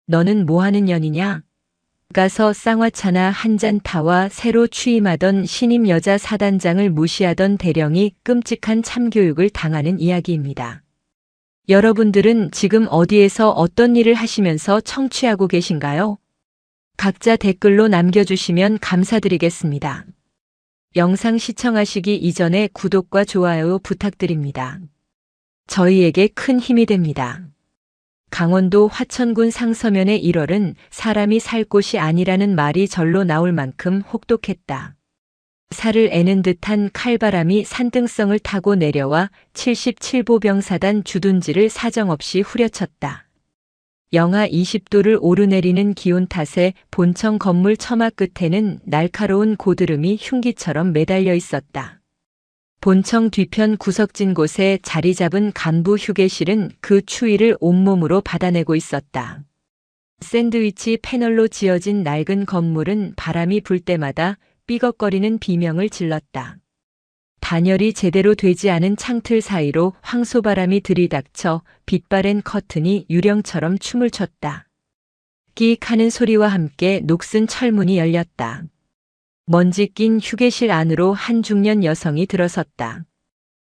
너는 뭐 하는 년이냐? 가서 쌍화차나 한 잔 타와 새로 취임하던 신임 여자 사단장을 무시하던 대령이 끔찍한 참교육을 당하는 이야기입니다. 여러분들은 지금 어디에서 어떤 일을 하시면서 청취하고 계신가요? 각자 댓글로 남겨주시면 감사드리겠습니다. 영상 시청하시기 이전에 구독과 좋아요 부탁드립니다. 저희에게 큰 힘이 됩니다. 강원도 화천군 상서면의 1월은 사람이 살 곳이 아니라는 말이 절로 나올 만큼 혹독했다. 살을 애는 듯한 칼바람이 산등성을 타고 내려와 77보병사단 주둔지를 사정없이 후려쳤다. 영하 20도를 오르내리는 기온 탓에 본청 건물 처마 끝에는 날카로운 고드름이 흉기처럼 매달려 있었다. 본청 뒤편 구석진 곳에 자리 잡은 간부 휴게실은 그 추위를 온몸으로 받아내고 있었다. 샌드위치 패널로 지어진 낡은 건물은 바람이 불 때마다 삐걱거리는 비명을 질렀다. 단열이 제대로 되지 않은 창틀 사이로 황소바람이 들이닥쳐 빛바랜 커튼이 유령처럼 춤을 췄다. 끼익 하는 소리와 함께 녹슨 철문이 열렸다. 먼지 낀 휴게실 안으로 한 중년 여성이 들어섰다.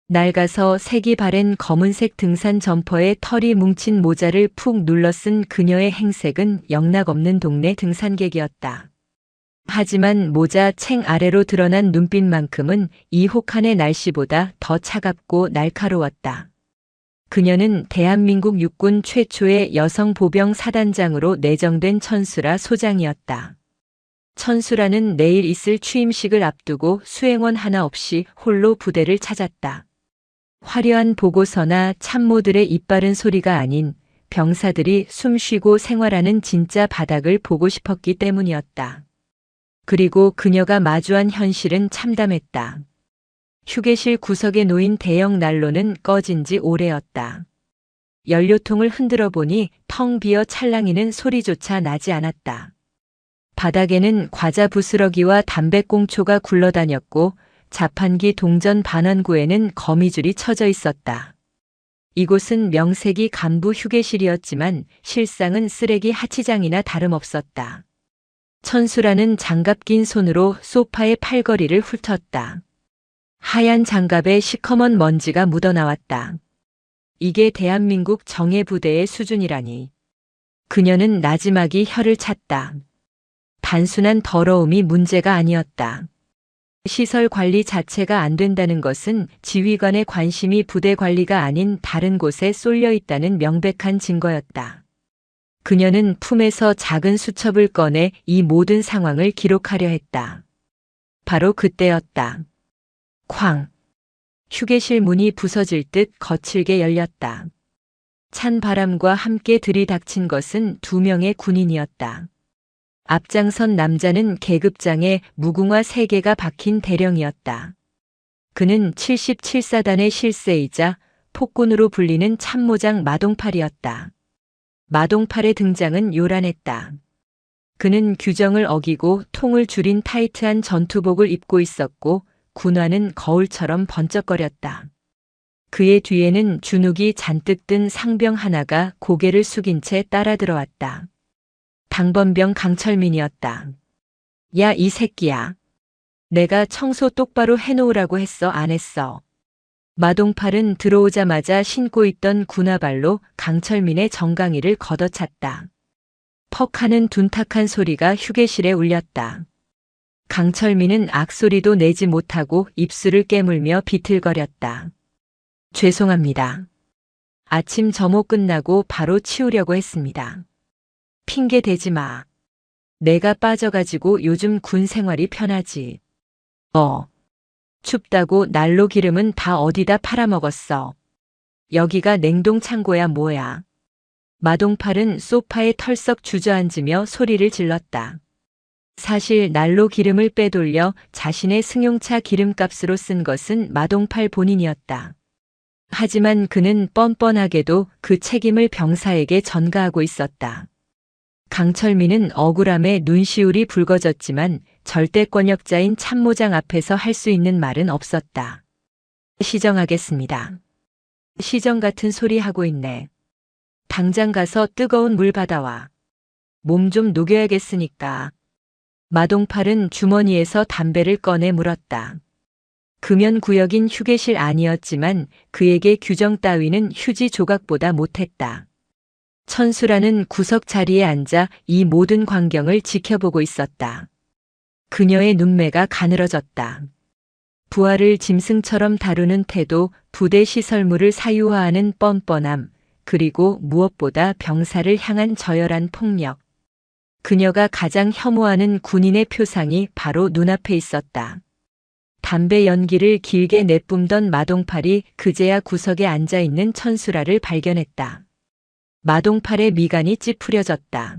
낡아서 색이 바랜 검은색 등산 점퍼에 털이 뭉친 모자를 푹 눌러 쓴 그녀의 행색은 영락없는 동네 등산객이었다. 하지만 모자 챙 아래로 드러난 눈빛만큼은 이 혹한의 날씨보다 더 차갑고 날카로웠다. 그녀는 대한민국 육군 최초의 여성 보병 사단장으로 내정된 천수라 소장이었다. 천수라는 내일 있을 취임식을 앞두고 수행원 하나 없이 홀로 부대를 찾았다. 화려한 보고서나 참모들의 입바른 소리가 아닌 병사들이 숨쉬고 생활하는 진짜 바닥을 보고 싶었기 때문이었다. 그리고 그녀가 마주한 현실은 참담했다. 휴게실 구석에 놓인 대형 난로는 꺼진 지 오래였다. 연료통을 흔들어 보니 텅 비어 찰랑이는 소리조차 나지 않았다. 바닥에는 과자 부스러기와 담배꽁초가 굴러다녔고 자판기 동전 반환구에는 거미줄이 쳐져 있었다. 이곳은 명색이 간부 휴게실이었지만 실상은 쓰레기 하치장이나 다름없었다. 천수라는 장갑 낀 손으로 소파의 팔걸이를 훑었다. 하얀 장갑에 시커먼 먼지가 묻어나왔다. 이게 대한민국 정예부대의 수준이라니. 그녀는 나지막이 혀를 찼다. 단순한 더러움이 문제가 아니었다. 시설 관리 자체가 안 된다는 것은 지휘관의 관심이 부대 관리가 아닌 다른 곳에 쏠려 있다는 명백한 증거였다. 그녀는 품에서 작은 수첩을 꺼내 이 모든 상황을 기록하려 했다. 바로 그때였다. 쾅! 휴게실 문이 부서질 듯 거칠게 열렸다. 찬 바람과 함께 들이닥친 것은 2명의 군인이었다. 앞장선 남자는 계급장에 무궁화 3개가 박힌 대령이었다. 그는 77사단의 실세이자 폭군으로 불리는 참모장 마동팔이었다. 마동팔의 등장은 요란했다. 그는 규정을 어기고 통을 줄인 타이트한 전투복을 입고 있었고 군화는 거울처럼 번쩍거렸다. 그의 뒤에는 주눅이 잔뜩 든 상병 하나가 고개를 숙인 채 따라 들어왔다. 당번병 강철민이었다. 야, 이 새끼야. 내가 청소 똑바로 해놓으라고 했어, 안 했어? 마동팔은 들어오자마자 신고 있던 군화발로 강철민의 정강이를 걷어찼다. 퍽 하는 둔탁한 소리가 휴게실에 울렸다. 강철민은 악소리도 내지 못하고 입술을 깨물며 비틀거렸다. 죄송합니다. 아침 점호 끝나고 바로 치우려고 했습니다. 핑계 대지 마. 내가 빠져가지고 요즘 군 생활이 편하지. 춥다고 난로 기름은 다 어디다 팔아먹었어. 여기가 냉동 창고야 뭐야. 마동팔은 소파에 털썩 주저앉으며 소리를 질렀다. 사실 난로 기름을 빼돌려 자신의 승용차 기름값으로 쓴 것은 마동팔 본인이었다. 하지만 그는 뻔뻔하게도 그 책임을 병사에게 전가하고 있었다. 강철민은 억울함에 눈시울이 붉어졌지만 절대권력자인 참모장 앞에서 할 수 있는 말은 없었다. 시정하겠습니다. 시정 같은 소리 하고 있네. 당장 가서 뜨거운 물 받아와. 몸 좀 녹여야겠으니까. 마동팔은 주머니에서 담배를 꺼내 물었다. 금연구역인 휴게실 아니었지만 그에게 규정 따위는 휴지 조각보다 못했다. 천수라는 구석 자리에 앉아 이 모든 광경을 지켜보고 있었다. 그녀의 눈매가 가늘어졌다. 부하를 짐승처럼 다루는 태도, 부대 시설물을 사유화하는 뻔뻔함, 그리고 무엇보다 병사를 향한 저열한 폭력. 그녀가 가장 혐오하는 군인의 표상이 바로 눈앞에 있었다. 담배 연기를 길게 내뿜던 마동팔이 그제야 구석에 앉아있는 천수라를 발견했다. 마동팔의 미간이 찌푸려졌다.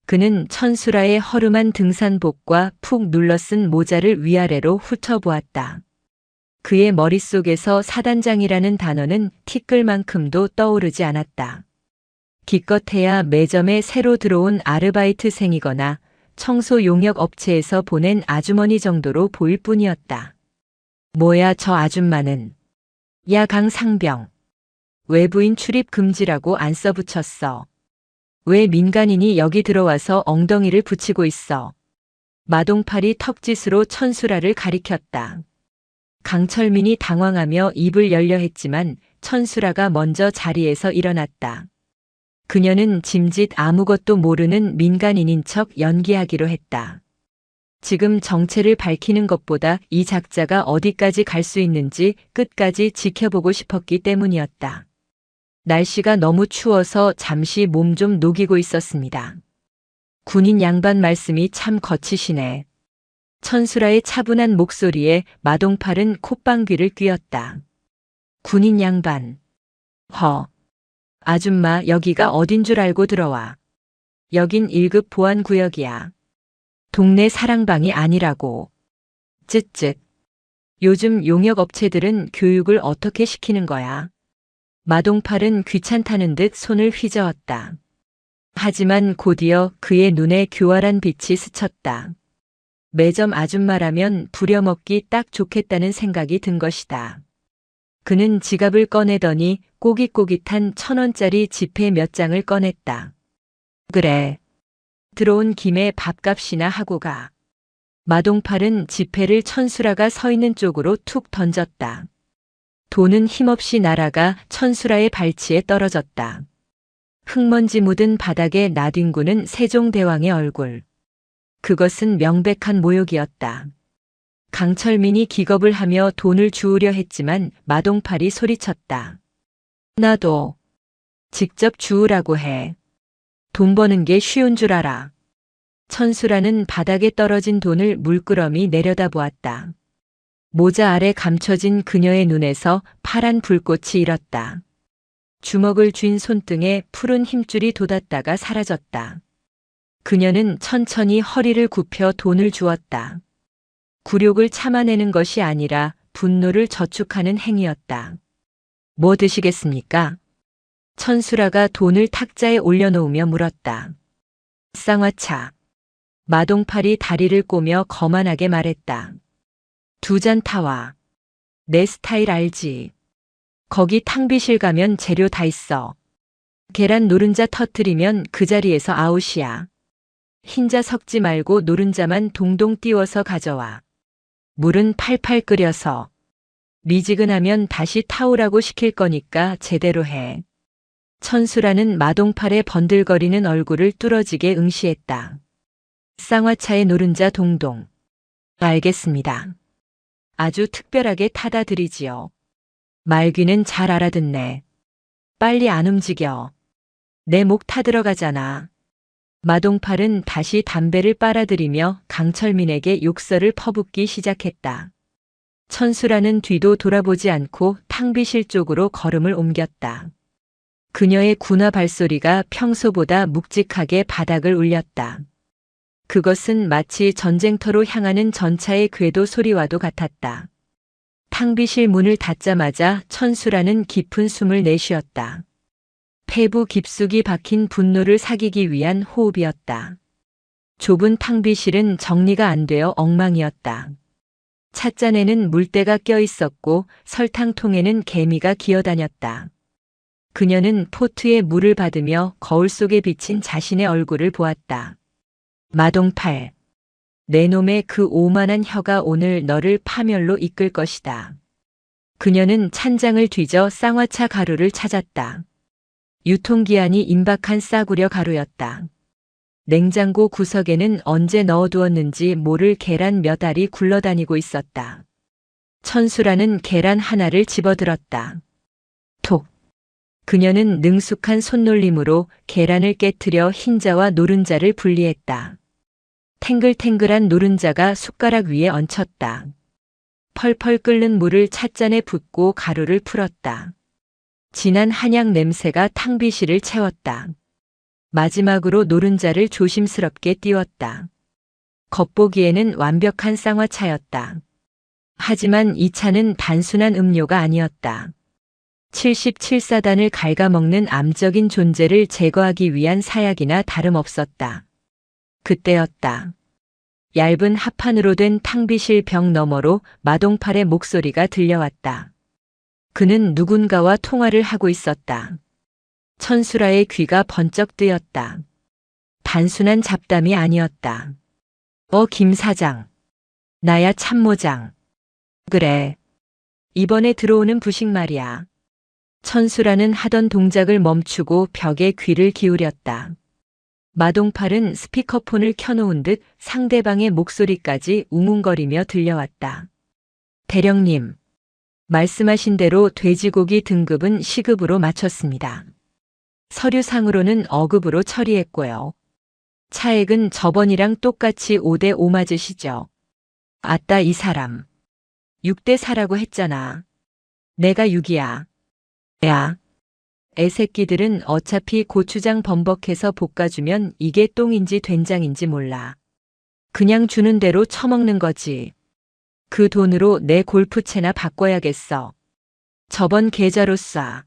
그는 천수라의 허름한 등산복과 푹 눌러쓴 모자를 위아래로 훑어보았다. 그의 머릿속에서 사단장이라는 단어는 티끌만큼도 떠오르지 않았다. 기껏해야 매점에 새로 들어온 아르바이트생이거나 청소 용역 업체에서 보낸 아주머니 정도로 보일 뿐이었다. 뭐야 저 아줌마는. 야 강상병. 외부인 출입 금지라고 안 써붙였어. 왜 민간인이 여기 들어와서 엉덩이를 붙이고 있어. 마동팔이 턱짓으로 천수라를 가리켰다. 강철민이 당황하며 입을 열려 했지만 천수라가 먼저 자리에서 일어났다. 그녀는 짐짓 아무것도 모르는 민간인인 척 연기하기로 했다. 지금 정체를 밝히는 것보다 이 작자가 어디까지 갈 수 있는지 끝까지 지켜보고 싶었기 때문이었다. 날씨가 너무 추워서 잠시 몸 좀 녹이고 있었습니다. 군인 양반 말씀이 참 거치시네. 천수라의 차분한 목소리에 마동팔은 콧방귀를 뀌었다. 군인 양반. 허. 아줌마 여기가 어딘 줄 알고 들어와. 여긴 1급 보안구역이야. 동네 사랑방이 아니라고. 쯧쯧. 요즘 용역업체들은 교육을 어떻게 시키는 거야? 마동팔은 귀찮다는 듯 손을 휘저었다. 하지만 곧이어 그의 눈에 교활한 빛이 스쳤다. 매점 아줌마라면 부려먹기 딱 좋겠다는 생각이 든 것이다. 그는 지갑을 꺼내더니 꼬깃꼬깃한 1,000원짜리 지폐 몇 장을 꺼냈다. 그래. 들어온 김에 밥값이나 하고 가. 마동팔은 지폐를 천수라가 서 있는 쪽으로 툭 던졌다. 돈은 힘없이 날아가 천수라의 발치에 떨어졌다. 흙먼지 묻은 바닥에 나뒹구는 세종대왕의 얼굴. 그것은 명백한 모욕이었다. 강철민이 기겁을 하며 돈을 주우려 했지만 마동팔이 소리쳤다. 나도. 직접 주우라고 해. 돈 버는 게 쉬운 줄 알아. 천수라는 바닥에 떨어진 돈을 물끄러미 내려다보았다. 모자 아래 감춰진 그녀의 눈에서 파란 불꽃이 일었다. 주먹을 쥔 손등에 푸른 힘줄이 돋았다가 사라졌다. 그녀는 천천히 허리를 굽혀 돈을 주었다. 굴욕을 참아내는 것이 아니라 분노를 저축하는 행위였다. 뭐 드시겠습니까? 천수라가 돈을 탁자에 올려놓으며 물었다. 쌍화차. 마동팔이 다리를 꼬며 거만하게 말했다. 2잔 타와. 내 스타일 알지? 거기 탕비실 가면 재료 다 있어. 계란 노른자 터뜨리면 그 자리에서 아웃이야. 흰자 섞지 말고 노른자만 동동 띄워서 가져와. 물은 팔팔 끓여서. 미지근하면 다시 타오라고 시킬 거니까 제대로 해. 천수라는 마동팔의 번들거리는 얼굴을 뚫어지게 응시했다. 쌍화차에 노른자 동동. 알겠습니다. 아주 특별하게 타다 드리지요. 말귀는 잘 알아듣네. 빨리 안 움직여. 내 목 타들어가잖아. 마동팔은 다시 담배를 빨아들이며 강철민에게 욕설을 퍼붓기 시작했다. 천수라는 뒤도 돌아보지 않고 탕비실 쪽으로 걸음을 옮겼다. 그녀의 군화 발소리가 평소보다 묵직하게 바닥을 울렸다. 그것은 마치 전쟁터로 향하는 전차의 궤도 소리와도 같았다. 탕비실 문을 닫자마자 천수라는 깊은 숨을 내쉬었다. 폐부 깊숙이 박힌 분노를 사기기 위한 호흡이었다. 좁은 탕비실은 정리가 안 되어 엉망이었다. 찻잔에는 물때가 껴 있었고 설탕통에는 개미가 기어다녔다. 그녀는 포트에 물을 받으며 거울 속에 비친 자신의 얼굴을 보았다. 마동팔. 내 놈의 그 오만한 혀가 오늘 너를 파멸로 이끌 것이다. 그녀는 찬장을 뒤져 쌍화차 가루를 찾았다. 유통기한이 임박한 싸구려 가루였다. 냉장고 구석에는 언제 넣어두었는지 모를 계란 몇 알이 굴러다니고 있었다. 천수라는 계란 하나를 집어들었다. 톡. 그녀는 능숙한 손놀림으로 계란을 깨트려 흰자와 노른자를 분리했다. 탱글탱글한 노른자가 숟가락 위에 얹혔다. 펄펄 끓는 물을 찻잔에 붓고 가루를 풀었다. 진한 한약 냄새가 탕비실을 채웠다. 마지막으로 노른자를 조심스럽게 띄웠다. 겉보기에는 완벽한 쌍화차였다. 하지만 이 차는 단순한 음료가 아니었다. 77사단을 갉아먹는 암적인 존재를 제거하기 위한 사약이나 다름없었다. 그때였다. 얇은 합판으로 된 탕비실 벽 너머로 마동팔의 목소리가 들려왔다. 그는 누군가와 통화를 하고 있었다. 천수라의 귀가 번쩍 뜨였다. 단순한 잡담이 아니었다. 김 사장. 나야 참모장. 그래. 이번에 들어오는 부식 말이야. 천수라는 하던 동작을 멈추고 벽에 귀를 기울였다. 마동팔은 스피커폰을 켜놓은 듯 상대방의 목소리까지 웅웅거리며 들려왔다. 대령님. 말씀하신 대로 돼지고기 등급은 시급으로 맞췄습니다. 서류상으로는 어급으로 처리했고요. 차액은 저번이랑 똑같이 5대5 맞으시죠? 아따 이 사람. 6대4라고 했잖아. 내가 6이야. 야. 애새끼들은 어차피 고추장 범벅해서 볶아주면 이게 똥인지 된장인지 몰라. 그냥 주는 대로 처먹는 거지. 그 돈으로 내 골프채나 바꿔야겠어. 저번 계좌로 쏴.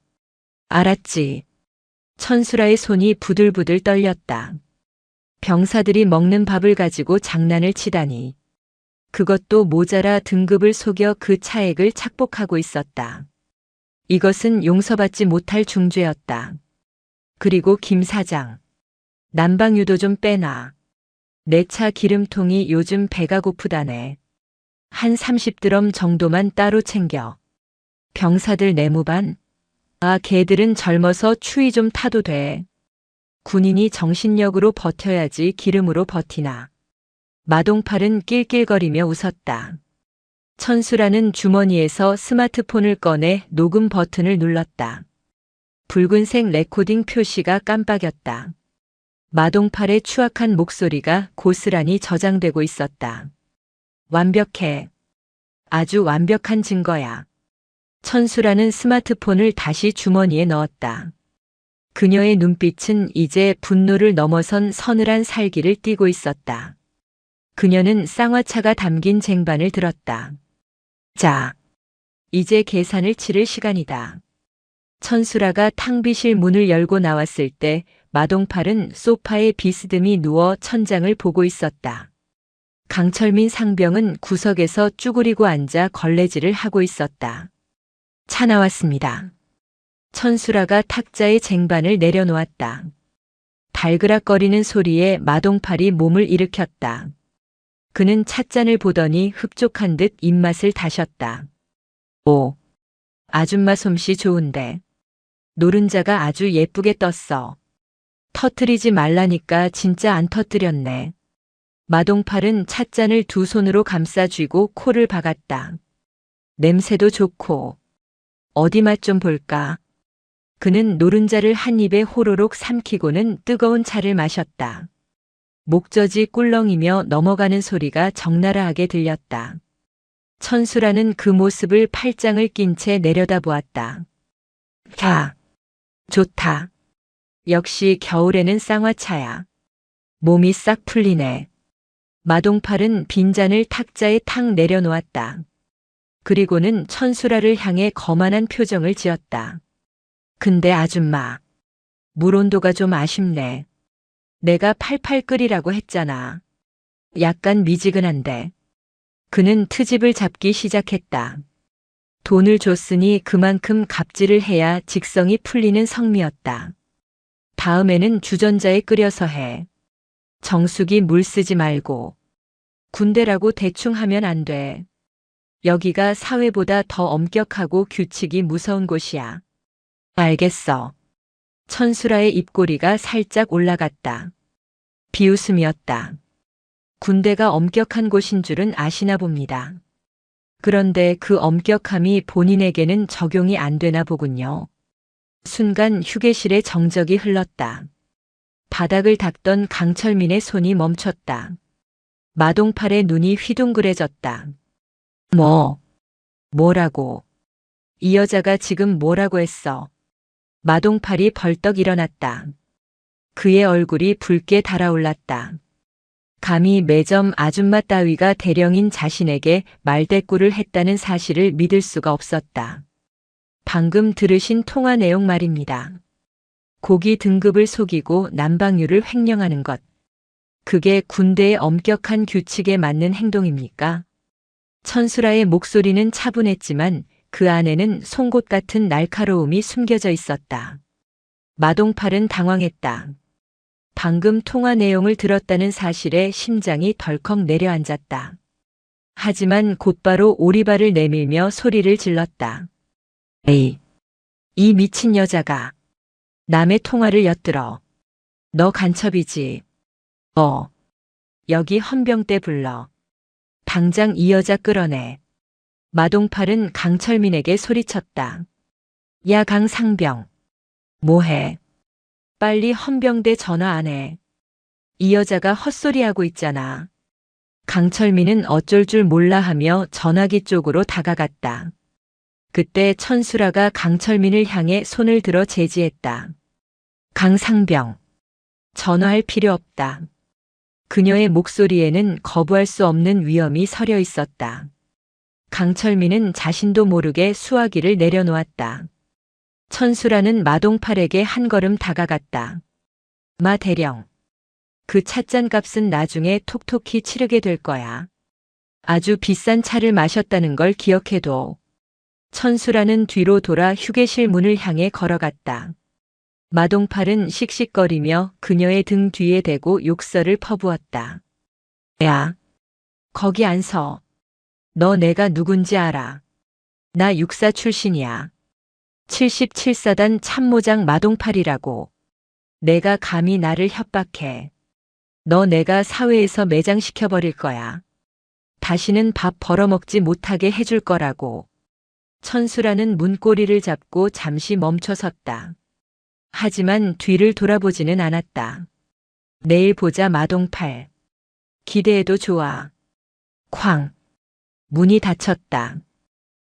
알았지. 천수라의 손이 부들부들 떨렸다. 병사들이 먹는 밥을 가지고 장난을 치다니. 그것도 모자라 등급을 속여 그 차액을 착복하고 있었다. 이것은 용서받지 못할 중죄였다. 그리고 김 사장. 난방유도 좀 빼놔. 내 차 기름통이 요즘 배가 고프다네. 한 30드럼 정도만 따로 챙겨. 병사들 내무반? 걔들은 젊어서 추위 좀 타도 돼. 군인이 정신력으로 버텨야지 기름으로 버티나. 마동팔은 낄낄거리며 웃었다. 천수라는 주머니에서 스마트폰을 꺼내 녹음 버튼을 눌렀다. 붉은색 레코딩 표시가 깜빡였다. 마동팔의 추악한 목소리가 고스란히 저장되고 있었다. 완벽해. 아주 완벽한 증거야. 천수라는 스마트폰을 다시 주머니에 넣었다. 그녀의 눈빛은 이제 분노를 넘어선 서늘한 살기를 띠고 있었다. 그녀는 쌍화차가 담긴 쟁반을 들었다. 자, 이제 계산을 치를 시간이다. 천수라가 탕비실 문을 열고 나왔을 때 마동팔은 소파에 비스듬히 누워 천장을 보고 있었다. 강철민 상병은 구석에서 쭈그리고 앉아 걸레질을 하고 있었다. 차 나왔습니다. 천수라가 탁자의 쟁반을 내려놓았다. 달그락거리는 소리에 마동팔이 몸을 일으켰다. 그는 찻잔을 보더니 흡족한 듯 입맛을 다셨다. 오, 아줌마 솜씨 좋은데. 노른자가 아주 예쁘게 떴어. 터뜨리지 말라니까 진짜 안 터뜨렸네. 마동팔은 찻잔을 두 손으로 감싸 쥐고 코를 박았다. 냄새도 좋고. 어디 맛 좀 볼까? 그는 노른자를 한 입에 호로록 삼키고는 뜨거운 차를 마셨다. 목젖이 꿀렁이며 넘어가는 소리가 적나라하게 들렸다. 천수라는 그 모습을 팔짱을 낀 채 내려다보았다. 야, 좋다. 역시 겨울에는 쌍화차야. 몸이 싹 풀리네. 마동팔은 빈잔을 탁자에 탁 내려놓았다. 그리고는 천수라를 향해 거만한 표정을 지었다. 근데 아줌마, 물 온도가 좀 아쉽네. 내가 팔팔 끓이라고 했잖아. 약간 미지근한데. 그는 트집을 잡기 시작했다. 돈을 줬으니 그만큼 갑질을 해야 직성이 풀리는 성미였다. 다음에는 주전자에 끓여서 해. 정수기 물 쓰지 말고. 군대라고 대충 하면 안 돼. 여기가 사회보다 더 엄격하고 규칙이 무서운 곳이야. 알겠어. 천수라의 입꼬리가 살짝 올라갔다. 비웃음이었다. 군대가 엄격한 곳인 줄은 아시나 봅니다. 그런데 그 엄격함이 본인에게는 적용이 안 되나 보군요. 순간 휴게실에 정적이 흘렀다. 바닥을 닦던 강철민의 손이 멈췄다. 마동팔의 눈이 휘둥그레졌다. 뭐라고? 이 여자가 지금 뭐라고 했어? 마동팔이 벌떡 일어났다. 그의 얼굴이 붉게 달아올랐다. 감히 매점 아줌마 따위가 대령인 자신에게 말대꾸를 했다는 사실을 믿을 수가 없었다. 방금 들으신 통화 내용 말입니다. 고기 등급을 속이고 남방유를 횡령하는 것. 그게 군대의 엄격한 규칙에 맞는 행동입니까? 천수라의 목소리는 차분했지만 그 안에는 송곳 같은 날카로움이 숨겨져 있었다. 마동팔은 당황했다. 방금 통화 내용을 들었다는 사실에 심장이 덜컥 내려앉았다. 하지만 곧바로 오리발을 내밀며 소리를 질렀다. 에이, 이 미친 여자가 남의 통화를 엿들어. 너 간첩이지. 여기 헌병대 불러. 당장 이 여자 끌어내. 마동팔은 강철민에게 소리쳤다. 야 강상병. 뭐해? 빨리 헌병대 전화 안 해. 이 여자가 헛소리하고 있잖아. 강철민은 어쩔 줄 몰라 하며 전화기 쪽으로 다가갔다. 그때 천수라가 강철민을 향해 손을 들어 제지했다. 강상병. 전화할 필요 없다. 그녀의 목소리에는 거부할 수 없는 위험이 서려 있었다. 강철민은 자신도 모르게 수화기를 내려놓았다. 천수라는 마동팔에게 한 걸음 다가갔다. 마 대령. 그 찻잔 값은 나중에 톡톡히 치르게 될 거야. 아주 비싼 차를 마셨다는 걸 기억해둬. 천수라는 뒤로 돌아 휴게실 문을 향해 걸어갔다. 마동팔은 씩씩거리며 그녀의 등 뒤에 대고 욕설을 퍼부었다. 야, 거기 안 서. 너 내가 누군지 알아. 나 육사 출신이야. 77사단 참모장 마동팔이라고. 내가 감히 나를 협박해. 너 내가 사회에서 매장시켜버릴 거야. 다시는 밥 벌어먹지 못하게 해줄 거라고. 천수라는 문고리를 잡고 잠시 멈춰섰다. 하지만 뒤를 돌아보지는 않았다. 내일 보자 마동팔. 기대해도 좋아. 쾅. 문이 닫혔다.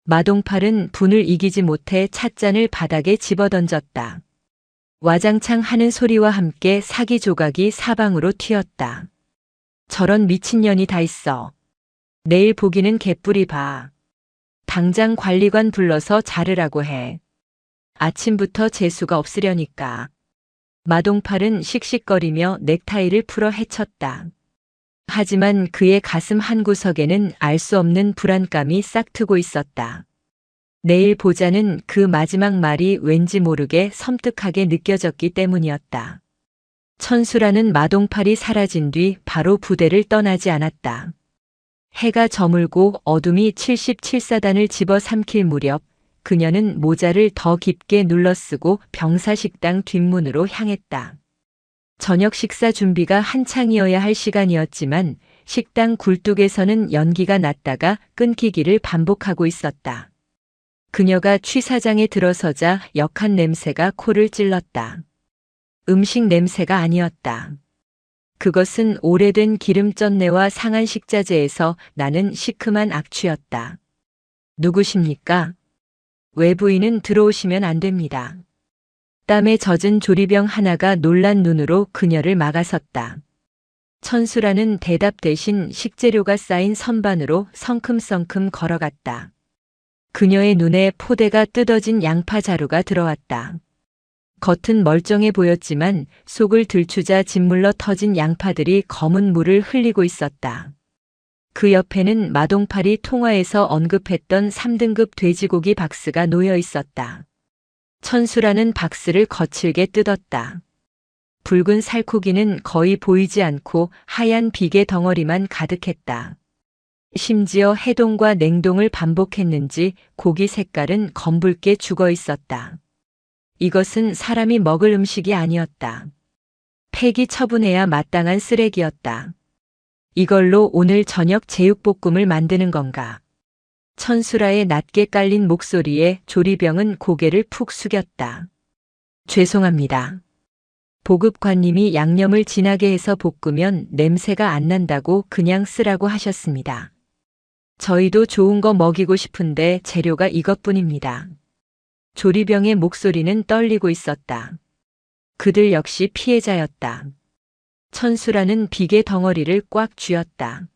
마동팔은 분을 이기지 못해 찻잔을 바닥에 집어던졌다. 와장창 하는 소리와 함께 사기 조각이 사방으로 튀었다. 저런 미친년이 다 있어. 내일 보기는 개뿔이 봐. 당장 관리관 불러서 자르라고 해. 아침부터 재수가 없으려니까. 마동팔은 씩씩거리며 넥타이를 풀어 헤쳤다. 하지만 그의 가슴 한구석에는 알 수 없는 불안감이 싹트고 있었다. 내일 보자는 그 마지막 말이 왠지 모르게 섬뜩하게 느껴졌기 때문이었다. 천수라는 마동팔이 사라진 뒤 바로 부대를 떠나지 않았다. 해가 저물고 어둠이 77사단을 집어삼킬 무렵 그녀는 모자를 더 깊게 눌러쓰고 병사식당 뒷문으로 향했다. 저녁 식사 준비가 한창이어야 할 시간이었지만 식당 굴뚝에서는 연기가 났다가 끊기기를 반복하고 있었다. 그녀가 취사장에 들어서자 역한 냄새가 코를 찔렀다. 음식 냄새가 아니었다. 그것은 오래된 기름전내와 상한 식자재에서 나는 시큼한 악취였다. 누구십니까? 외부인은 들어오시면 안 됩니다. 땀에 젖은 조리병 하나가 놀란 눈으로 그녀를 막아섰다. 천수라는 대답 대신 식재료가 쌓인 선반으로 성큼성큼 걸어갔다. 그녀의 눈에 포대가 뜯어진 양파 자루가 들어왔다. 겉은 멀쩡해 보였지만 속을 들추자 짓물러 터진 양파들이 검은 물을 흘리고 있었다. 그 옆에는 마동팔이 통화에서 언급했던 3등급 돼지고기 박스가 놓여 있었다. 천수라는 박스를 거칠게 뜯었다. 붉은 살코기는 거의 보이지 않고 하얀 비계 덩어리만 가득했다. 심지어 해동과 냉동을 반복했는지 고기 색깔은 검붉게 죽어 있었다. 이것은 사람이 먹을 음식이 아니었다. 폐기 처분해야 마땅한 쓰레기였다. 이걸로 오늘 저녁 제육볶음을 만드는 건가? 천수라의 낮게 깔린 목소리에 조리병은 고개를 푹 숙였다. 죄송합니다. 보급관님이 양념을 진하게 해서 볶으면 냄새가 안 난다고 그냥 쓰라고 하셨습니다. 저희도 좋은 거 먹이고 싶은데 재료가 이것뿐입니다. 조리병의 목소리는 떨리고 있었다. 그들 역시 피해자였다. 천수라는 비계 덩어리를 꽉 쥐었다.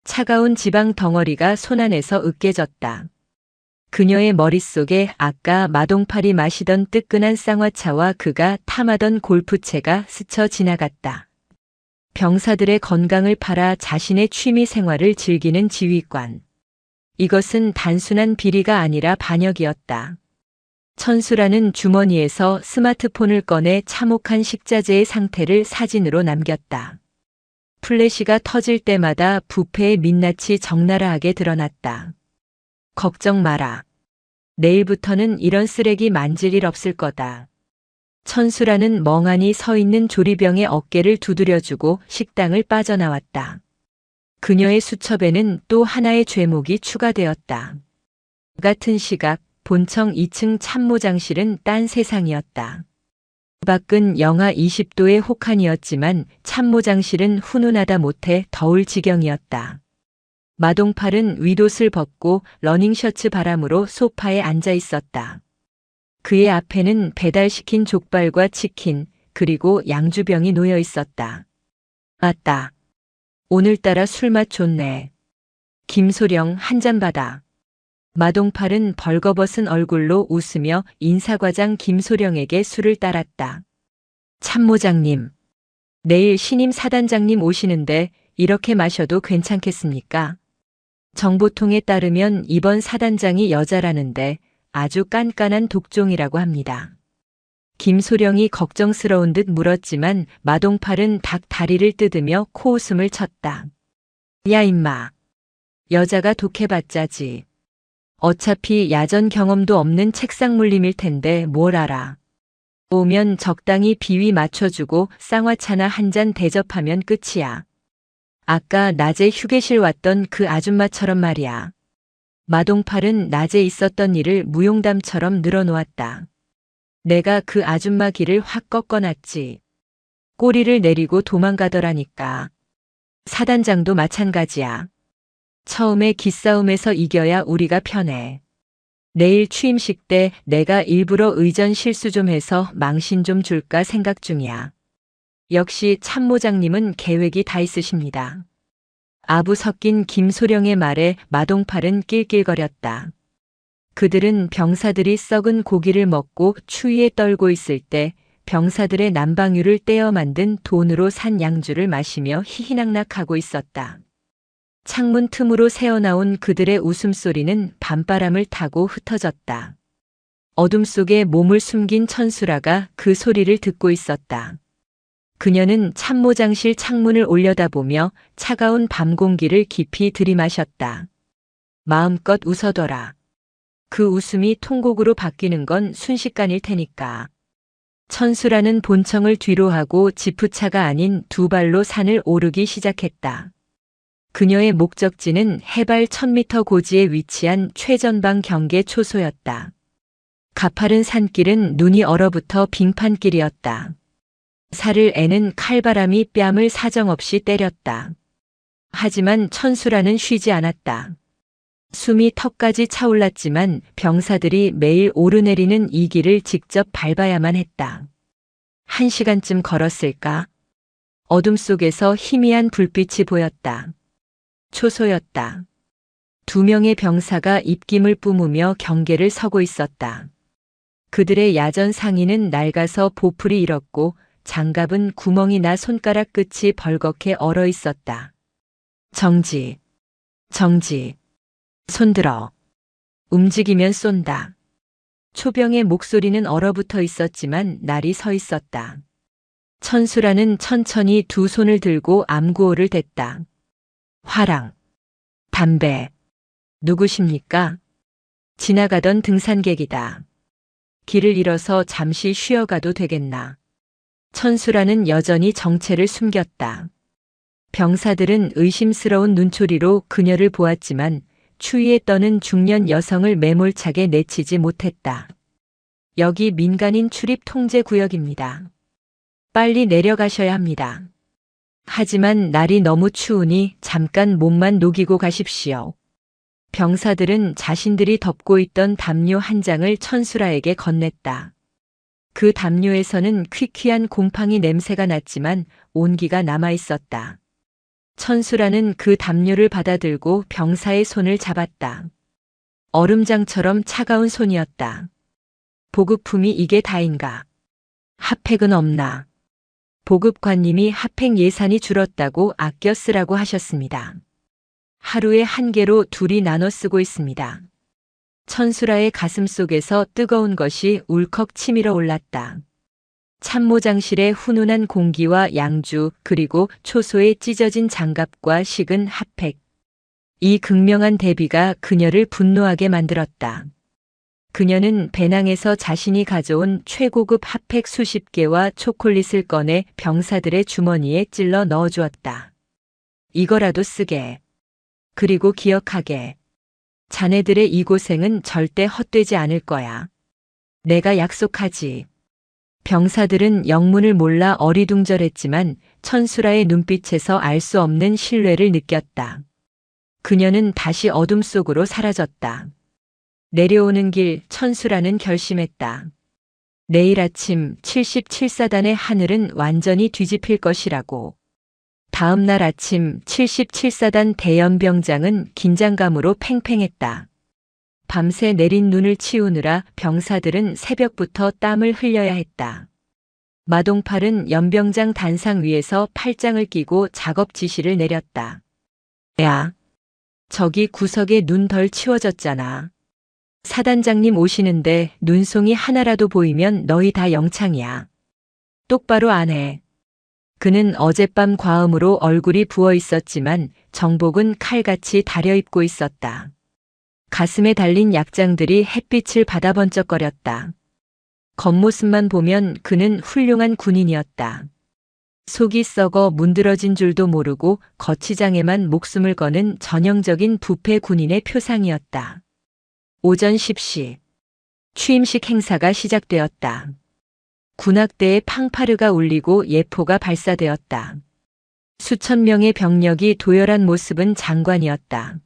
차가운 지방 덩어리가 손안에서 으깨졌다. 그녀의 머릿속에 아까 마동팔이 마시던 뜨끈한 쌍화차와 그가 탐하던 골프채가 스쳐 지나갔다. 병사들의 건강을 팔아 자신의 취미 생활을 즐기는 지휘관. 이것은 단순한 비리가 아니라 반역이었다. 천수라는 주머니에서 스마트폰을 꺼내 참혹한 식자재의 상태를 사진으로 남겼다. 플래시가 터질 때마다 부패의 민낯이 적나라하게 드러났다. 걱정 마라. 내일부터는 이런 쓰레기 만질 일 없을 거다. 천수라는 멍하니 서 있는 조리병의 어깨를 두드려주고 식당을 빠져나왔다. 그녀의 수첩에는 또 하나의 죄목이 추가되었다. 같은 시각 본청 2층 참모장실은 딴 세상이었다. 밖은 영하 20도의 혹한이었지만 참모장실은 훈훈하다 못해 더울 지경이었다. 마동팔은 윗옷을 벗고 러닝셔츠 바람으로 소파에 앉아 있었다. 그의 앞에는 배달시킨 족발과 치킨, 그리고 양주병이 놓여 있었다. 맞다. 오늘따라 술맛 좋네. 김소령 한 잔 받아. 마동팔은 벌거벗은 얼굴로 웃으며 인사과장 김소령에게 술을 따랐다. 참모장님, 내일 신임 사단장님 오시는데 이렇게 마셔도 괜찮겠습니까? 정보통에 따르면 이번 사단장이 여자라는데 아주 깐깐한 독종이라고 합니다. 김소령이 걱정스러운 듯 물었지만 마동팔은 닭 다리를 뜯으며 코웃음을 쳤다. 야 임마. 여자가 독해봤자지. 어차피 야전 경험도 없는 책상 물림일 텐데 뭘 알아. 오면 적당히 비위 맞춰주고 쌍화차나 한 잔 대접하면 끝이야. 아까 낮에 휴게실 왔던 그 아줌마처럼 말이야. 마동팔은 낮에 있었던 일을 무용담처럼 늘어놓았다. 내가 그 아줌마 길을 확 꺾어놨지. 꼬리를 내리고 도망가더라니까. 사단장도 마찬가지야. 처음에 기싸움에서 이겨야 우리가 편해. 내일 취임식 때 내가 일부러 의전 실수 좀 해서 망신 좀 줄까 생각 중이야. 역시 참모장님은 계획이 다 있으십니다. 아부 섞인 김소령의 말에 마동팔은 낄낄거렸다. 그들은 병사들이 썩은 고기를 먹고 추위에 떨고 있을 때 병사들의 난방유를 떼어 만든 돈으로 산 양주를 마시며 희희낙낙하고 있었다. 창문 틈으로 새어나온 그들의 웃음소리는 밤바람을 타고 흩어졌다. 어둠 속에 몸을 숨긴 천수라가 그 소리를 듣고 있었다. 그녀는 참모장실 창문을 올려다보며 차가운 밤 공기를 깊이 들이마셨다. 마음껏 웃어둬라. 그 웃음이 통곡으로 바뀌는 건 순식간일 테니까. 천수라는 본청을 뒤로하고 지프차가 아닌 두 발로 산을 오르기 시작했다. 그녀의 목적지는 해발 1000m 고지에 위치한 최전방 경계 초소였다. 가파른 산길은 눈이 얼어붙어 빙판길이었다. 살을 애는 칼바람이 뺨을 사정없이 때렸다. 하지만 천수라는 쉬지 않았다. 숨이 턱까지 차올랐지만 병사들이 매일 오르내리는 이 길을 직접 밟아야만 했다. 1시간쯤 걸었을까? 어둠 속에서 희미한 불빛이 보였다. 초소였다. 2명의 병사가 입김을 뿜으며 경계를 서고 있었다. 그들의 야전 상의는 낡아서 보풀이 일었고 장갑은 구멍이 나 손가락 끝이 벌겋게 얼어 있었다. 정지. 정지. 손들어. 움직이면 쏜다. 초병의 목소리는 얼어붙어 있었지만 날이 서 있었다. 천수라는 천천히 두 손을 들고 암구호를 댔다. 화랑. 담배. 누구십니까? 지나가던 등산객이다. 길을 잃어서 잠시 쉬어가도 되겠나. 천수라는 여전히 정체를 숨겼다. 병사들은 의심스러운 눈초리로 그녀를 보았지만 추위에 떠는 중년 여성을 매몰차게 내치지 못했다. 여기 민간인 출입 통제 구역입니다. 빨리 내려가셔야 합니다. 하지만 날이 너무 추우니 잠깐 몸만 녹이고 가십시오. 병사들은 자신들이 덮고 있던 담요 한 장을 천수라에게 건넸다. 그 담요에서는 퀴퀴한 곰팡이 냄새가 났지만 온기가 남아 있었다. 천수라는 그 담요를 받아들고 병사의 손을 잡았다. 얼음장처럼 차가운 손이었다. 보급품이 이게 다인가? 핫팩은 없나? 보급관님이 핫팩 예산이 줄었다고 아껴 쓰라고 하셨습니다. 하루에 한 개로 둘이 나눠 쓰고 있습니다. 천수라의 가슴 속에서 뜨거운 것이 울컥 치밀어 올랐다. 참모장실의 훈훈한 공기와 양주 그리고 초소의 찢어진 장갑과 식은 핫팩. 이 극명한 대비가 그녀를 분노하게 만들었다. 그녀는 배낭에서 자신이 가져온 최고급 핫팩 수십 개와 초콜릿을 꺼내 병사들의 주머니에 찔러 넣어주었다. 이거라도 쓰게. 그리고 기억하게. 자네들의 이 고생은 절대 헛되지 않을 거야. 내가 약속하지. 병사들은 영문을 몰라 어리둥절했지만 천수라의 눈빛에서 알 수 없는 신뢰를 느꼈다. 그녀는 다시 어둠 속으로 사라졌다. 내려오는 길 천수라는 결심했다. 내일 아침 77사단의 하늘은 완전히 뒤집힐 것이라고. 다음 날 아침 77사단 대연병장은 긴장감으로 팽팽했다. 밤새 내린 눈을 치우느라 병사들은 새벽부터 땀을 흘려야 했다. 마동팔은 연병장 단상 위에서 팔짱을 끼고 작업 지시를 내렸다. 야, 저기 구석에 눈 덜 치워졌잖아. 사단장님 오시는데 눈송이 하나라도 보이면 너희 다 영창이야. 똑바로 안 해. 그는 어젯밤 과음으로 얼굴이 부어 있었지만 정복은 칼같이 다려입고 있었다. 가슴에 달린 약장들이 햇빛을 받아 번쩍거렸다. 겉모습만 보면 그는 훌륭한 군인이었다. 속이 썩어 문드러진 줄도 모르고 거치장에만 목숨을 거는 전형적인 부패 군인의 표상이었다. 오전 10시. 취임식 행사가 시작되었다. 군악대의 팡파르가 울리고 예포가 발사되었다. 수천 명의 병력이 도열한 모습은 장관이었다.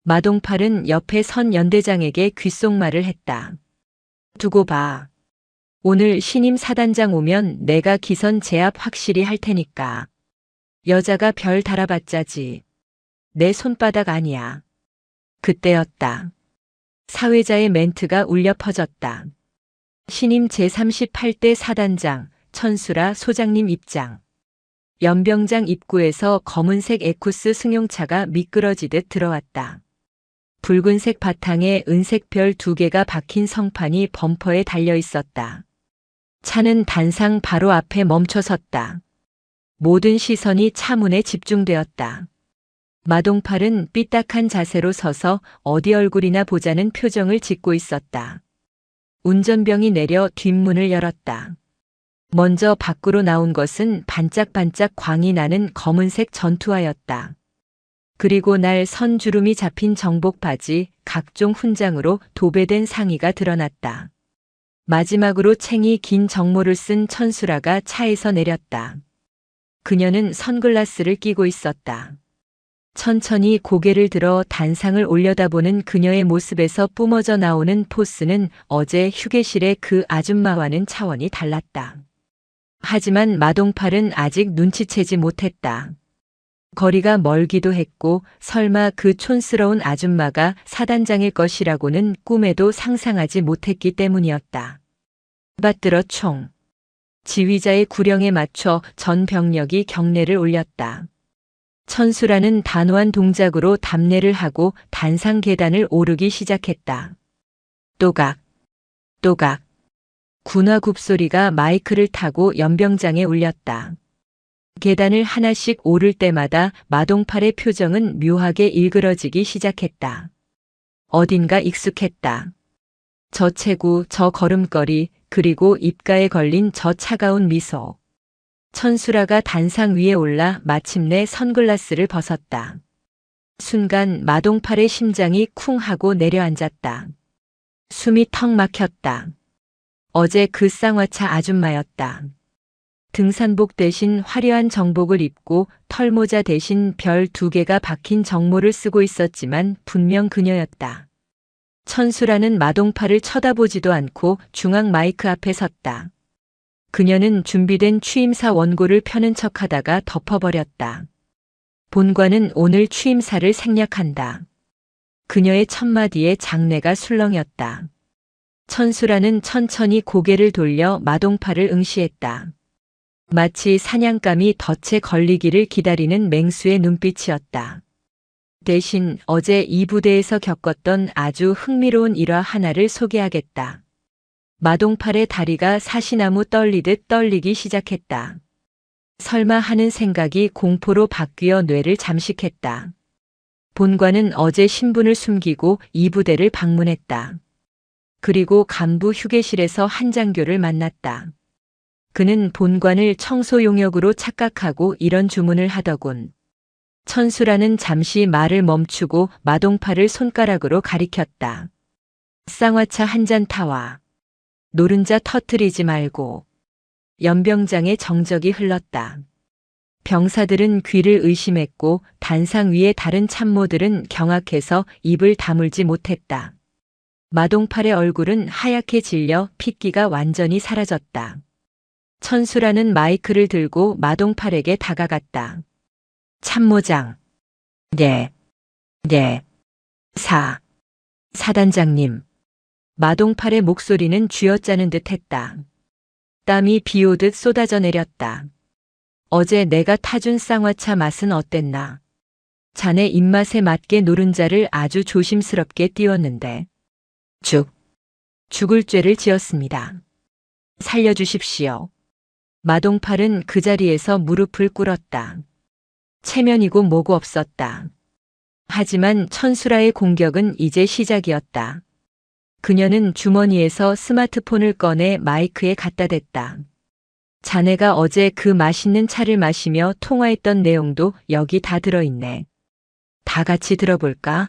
마동팔은 옆에 선 연대장에게 귓속말을 했다. 두고 봐. 오늘 신임 사단장 오면 내가 기선 제압 확실히 할 테니까. 여자가 별 달아봤자지. 내 손바닥 아니야. 그때였다. 사회자의 멘트가 울려 퍼졌다. 신임 제38대 사단장 천수라 소장님 입장. 연병장 입구에서 검은색 에쿠스 승용차가 미끄러지듯 들어왔다. 붉은색 바탕에 은색 별 2개가 박힌 성판이 범퍼에 달려 있었다. 차는 단상 바로 앞에 멈춰 섰다. 모든 시선이 차 문에 집중되었다. 마동팔은 삐딱한 자세로 서서 어디 얼굴이나 보자는 표정을 짓고 있었다. 운전병이 내려 뒷문을 열었다. 먼저 밖으로 나온 것은 반짝반짝 광이 나는 검은색 전투화였다. 그리고 날 선주름이 잡힌 정복 바지, 각종 훈장으로 도배된 상의가 드러났다. 마지막으로 챙이 긴 정모를 쓴 천수라가 차에서 내렸다. 그녀는 선글라스를 끼고 있었다. 천천히 고개를 들어 단상을 올려다보는 그녀의 모습에서 뿜어져 나오는 포스는 어제 휴게실의 그 아줌마와는 차원이 달랐다. 하지만 마동팔은 아직 눈치채지 못했다. 거리가 멀기도 했고 설마 그 촌스러운 아줌마가 사단장일 것이라고는 꿈에도 상상하지 못했기 때문이었다. 받들어 총. 지휘자의 구령에 맞춰 전 병력이 경례를 올렸다. 천수라는 단호한 동작으로 답례를 하고 단상 계단을 오르기 시작했다. 또각, 또각. 군화 굽소리가 마이크를 타고 연병장에 울렸다. 계단을 하나씩 오를 때마다 마동팔의 표정은 묘하게 일그러지기 시작했다. 어딘가 익숙했다. 저 체구, 저 걸음걸이, 그리고 입가에 걸린 저 차가운 미소. 천수라가 단상 위에 올라 마침내 선글라스를 벗었다. 순간 마동팔의 심장이 쿵 하고 내려앉았다. 숨이 턱 막혔다. 어제 그 쌍화차 아줌마였다. 등산복 대신 화려한 정복을 입고 털모자 대신 별 2개가 박힌 정모를 쓰고 있었지만 분명 그녀였다. 천수라는 마동팔을 쳐다보지도 않고 중앙 마이크 앞에 섰다. 그녀는 준비된 취임사 원고를 펴는 척하다가 덮어버렸다. 본관은 오늘 취임사를 생략한다. 그녀의 첫마디에 장내가 술렁였다. 천수라는 천천히 고개를 돌려 마동팔을 응시했다. 마치 사냥감이 덫에 걸리기를 기다리는 맹수의 눈빛이었다. 대신 어제 이 부대에서 겪었던 아주 흥미로운 일화 하나를 소개하겠다. 마동팔의 다리가 사시나무 떨리듯 떨리기 시작했다. 설마 하는 생각이 공포로 바뀌어 뇌를 잠식했다. 본관은 어제 신분을 숨기고 이 부대를 방문했다. 그리고 간부 휴게실에서 한장교를 만났다. 그는 본관을 청소 용역으로 착각하고 이런 주문을 하더군. 천수라는 잠시 말을 멈추고 마동팔을 손가락으로 가리켰다. 쌍화차 한 잔 타와. 노른자 터트리지 말고. 연병장의 정적이 흘렀다. 병사들은 귀를 의심했고 단상 위의 다른 참모들은 경악해서 입을 다물지 못했다. 마동팔의 얼굴은 하얗게 질려 핏기가 완전히 사라졌다. 천수라는 마이크를 들고 마동팔에게 다가갔다. 참모장. 네. 사단장님. 마동팔의 목소리는 쥐어짜는 듯 했다. 땀이 비 오듯 쏟아져 내렸다. 어제 내가 타준 쌍화차 맛은 어땠나? 자네 입맛에 맞게 노른자를 아주 조심스럽게 띄웠는데. 죽을 죄를 지었습니다. 살려주십시오. 마동팔은 그 자리에서 무릎을 꿇었다. 체면이고 뭐고 없었다. 하지만 천수라의 공격은 이제 시작이었다. 그녀는 주머니에서 스마트폰을 꺼내 마이크에 갖다 댔다. 자네가 어제 그 맛있는 차를 마시며 통화했던 내용도 여기 다 들어있네. 다 같이 들어볼까?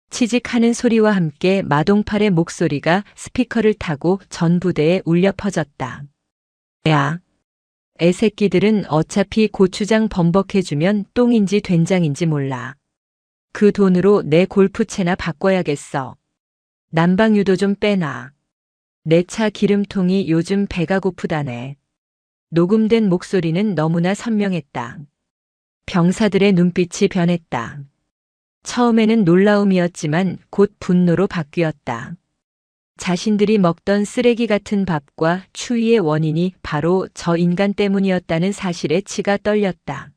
치직하는 소리와 함께 마동팔의 목소리가 스피커를 타고 전 부대에 울려 퍼졌다. 야, 애새끼들은 어차피 고추장 범벅해주면 똥인지 된장인지 몰라. 그 돈으로 내 골프채나 바꿔야겠어. 난방유도 좀 빼놔. 내 차 기름통이 요즘 배가 고프다네. 녹음된 목소리는 너무나 선명했다. 병사들의 눈빛이 변했다. 처음에는 놀라움이었지만 곧 분노로 바뀌었다. 자신들이 먹던 쓰레기 같은 밥과 추위의 원인이 바로 저 인간 때문이었다는 사실에 치가 떨렸다.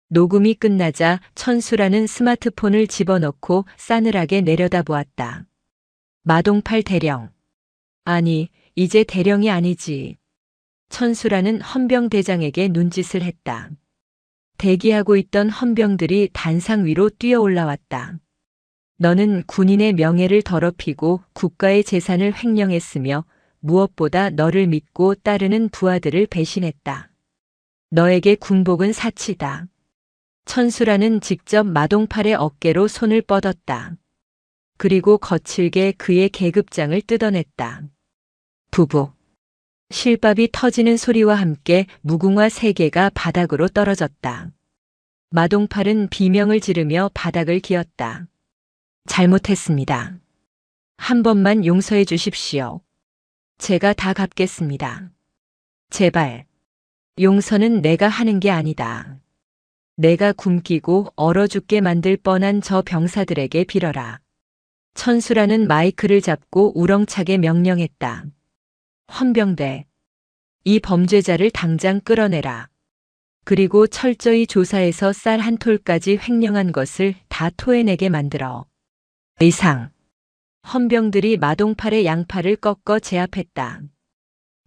녹음이 끝나자 천수라는 스마트폰을 집어넣고 싸늘하게 내려다보았다. 마동팔 대령. 아니, 이제 대령이 아니지. 천수라는 헌병대장에게 눈짓을 했다. 대기하고 있던 헌병들이 단상 위로 뛰어 올라왔다. 너는 군인의 명예를 더럽히고 국가의 재산을 횡령했으며 무엇보다 너를 믿고 따르는 부하들을 배신했다. 너에게 군복은 사치다. 천수라는 직접 마동팔의 어깨로 손을 뻗었다. 그리고 거칠게 그의 계급장을 뜯어냈다. 부부. 실밥이 터지는 소리와 함께 무궁화 3개가 바닥으로 떨어졌다. 마동팔은 비명을 지르며 바닥을 기었다. 잘못했습니다. 한 번만 용서해 주십시오. 제가 다 갚겠습니다. 제발. 용서는 내가 하는 게 아니다. 내가 굶기고 얼어 죽게 만들 뻔한 저 병사들에게 빌어라. 천수라는 마이크를 잡고 우렁차게 명령했다. 헌병대. 이 범죄자를 당장 끌어내라. 그리고 철저히 조사해서 쌀 한 톨까지 횡령한 것을 다 토해내게 만들어. 이상. 헌병들이 마동팔의 양팔을 꺾어 제압했다.